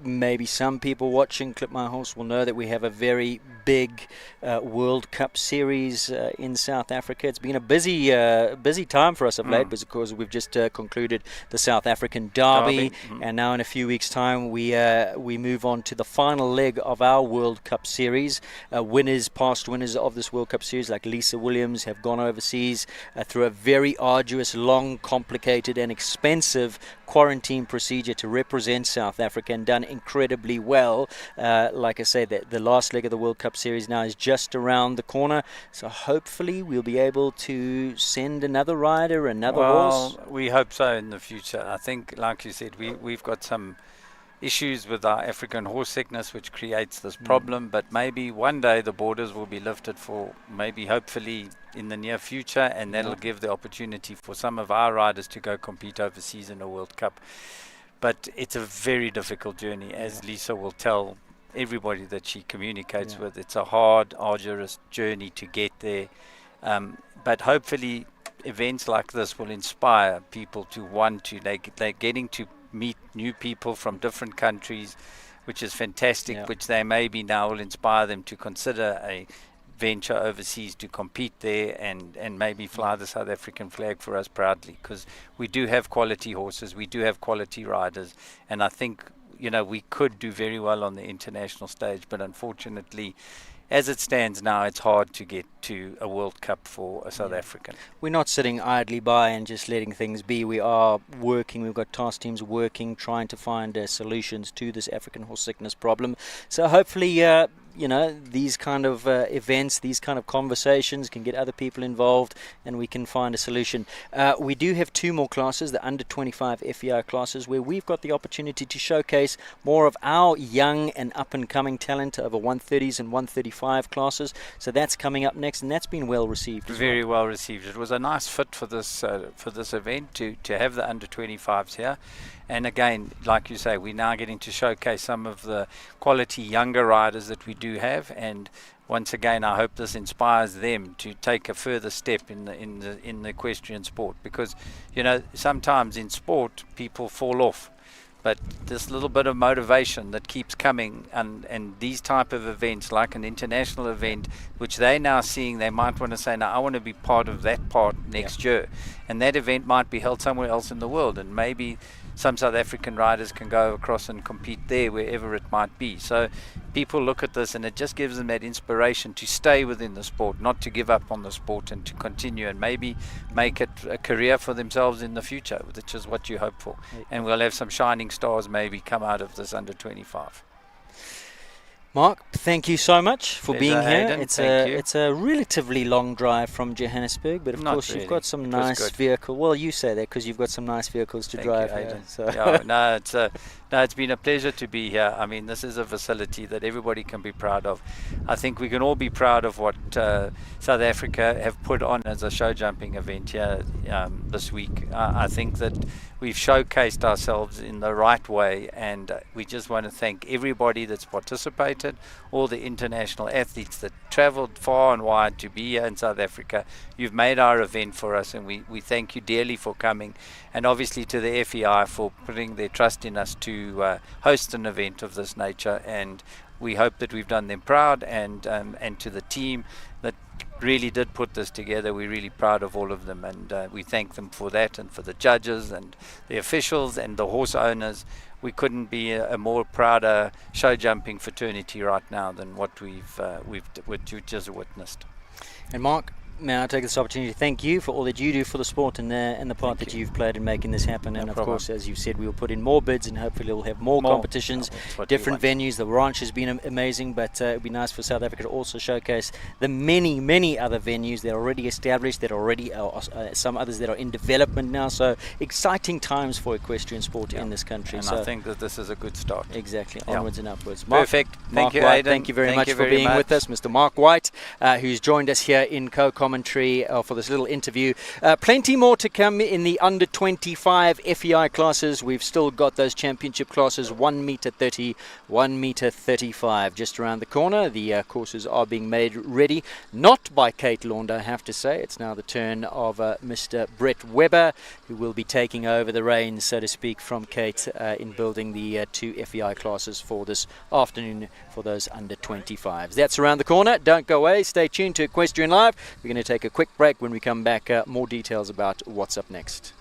maybe some people watching Clip My Horse will know that we have a very big World Cup series in South Africa. It's been a busy time for us of late, because we've just concluded the South African Derby. And now in a few weeks' time we move on to the final leg of our World Cup series. Past winners of this World Cup series, like Lisa Williams, have gone overseas through a very arduous, long, complicated and expensive quarantine procedure to represent South Africa, and done incredibly well. Like I say, the last leg of the World Cup series now is just around the corner, so hopefully we'll be able to send another rider, another horse. We hope so in the future. I think, like you said, we've got some issues with our African horse sickness which creates this problem, but maybe one day the borders will be lifted, for maybe hopefully in the near future, and that'll give the opportunity for some of our riders to go compete overseas in a World Cup. But it's a very difficult journey, as Lisa will tell everybody that she communicates with. It's a hard, arduous journey to get there, but hopefully events like this will inspire people to want to. They're getting to meet new people from different countries, which is fantastic, which they maybe now will inspire them to consider a venture overseas to compete there and maybe fly the South African flag for us proudly, because we do have quality horses, we do have quality riders, and I think we could do very well on the international stage, but unfortunately as it stands now, it's hard to get to a World Cup for a South African. We're not sitting idly by and just letting things be. We are working. We've got task teams working, trying to find solutions to this African horse sickness problem. So hopefully, these kind of events, these kind of conversations can get other people involved and we can find a solution. We do have 2 more classes, the under 25 FEI classes, where we've got the opportunity to showcase more of our young and up and coming talent over 130s and 135 classes. So that's coming up next, and that's been well received. Very well received. It was a nice fit for this event to have the under 25s here. And again, like you say, we're now getting to showcase some of the quality younger riders that we do have. And once again, I hope this inspires them to take a further step in the equestrian sport, because sometimes in sport people fall off. But this little bit of motivation that keeps coming, and these type of events like an international event, which they're now seeing, they might want to say, now I want to be part of that part next year. And that event might be held somewhere else in the world, and maybe some South African riders can go across and compete there, wherever it might be. So people look at this and it just gives them that inspiration to stay within the sport, not to give up on the sport, and to continue and maybe make it a career for themselves in the future, which is what you hope for. And we'll have some shining stars maybe come out of this under 25. Mark, thank you so much for being here. Aidan, It's a relatively long drive from Johannesburg, but of Not course really. you've got some It was nice good. vehicle. Well, you say that because you've got some nice vehicles to Thank drive you, here. Aidan. So. Yeah, it's been a pleasure to be here. I mean, this is a facility that everybody can be proud of. I think we can all be proud of what South Africa have put on as a show jumping event here this week. I think that we've showcased ourselves in the right way, and we just want to thank everybody that's participated, all the international athletes that traveled far and wide to be here in South Africa. You've made our event for us, and we thank you dearly for coming, and obviously to the FEI for putting their trust in us to host an event of this nature. And we hope that we've done them proud, and to the team that really did put this together, we're really proud of all of them, and we thank them for that, and for the judges and the officials and the horse owners. We couldn't be a more prouder show jumping fraternity right now than what we've just witnessed. And Mark, may I take this opportunity to thank you for all that you do for the sport, and the part that you've played in making this happen. And of course, as you said, we will put in more bids, and hopefully we'll have more competitions, different venues. The ranch has been amazing, but it would be nice for South Africa to also showcase the many other venues that are already established, that already are some others that are in development now. So exciting times for equestrian sport in this country. And so I think that this is a good start. Exactly, onwards and upwards. Mark, Perfect. Mark Thank you, White, Aidan. thank you very much for being with us, Mr. Mark White, who's joined us here in co-commentary for this little interview. Plenty more to come in the under 25 FEI classes. We've still got those championship classes, 1 meter 30, 1 meter 35, just around the corner. The courses are being made ready, not by Kate Launder, I have to say. It's now the turn of Mr. Brett Webber, who will be taking over the reins, so to speak, from Kate in building the 2 FEI classes for this afternoon for those under 25s. That's around the corner. Don't go away. Stay tuned to Equestrian Live. We're going to take a quick break. When we come back, more details about what's up next.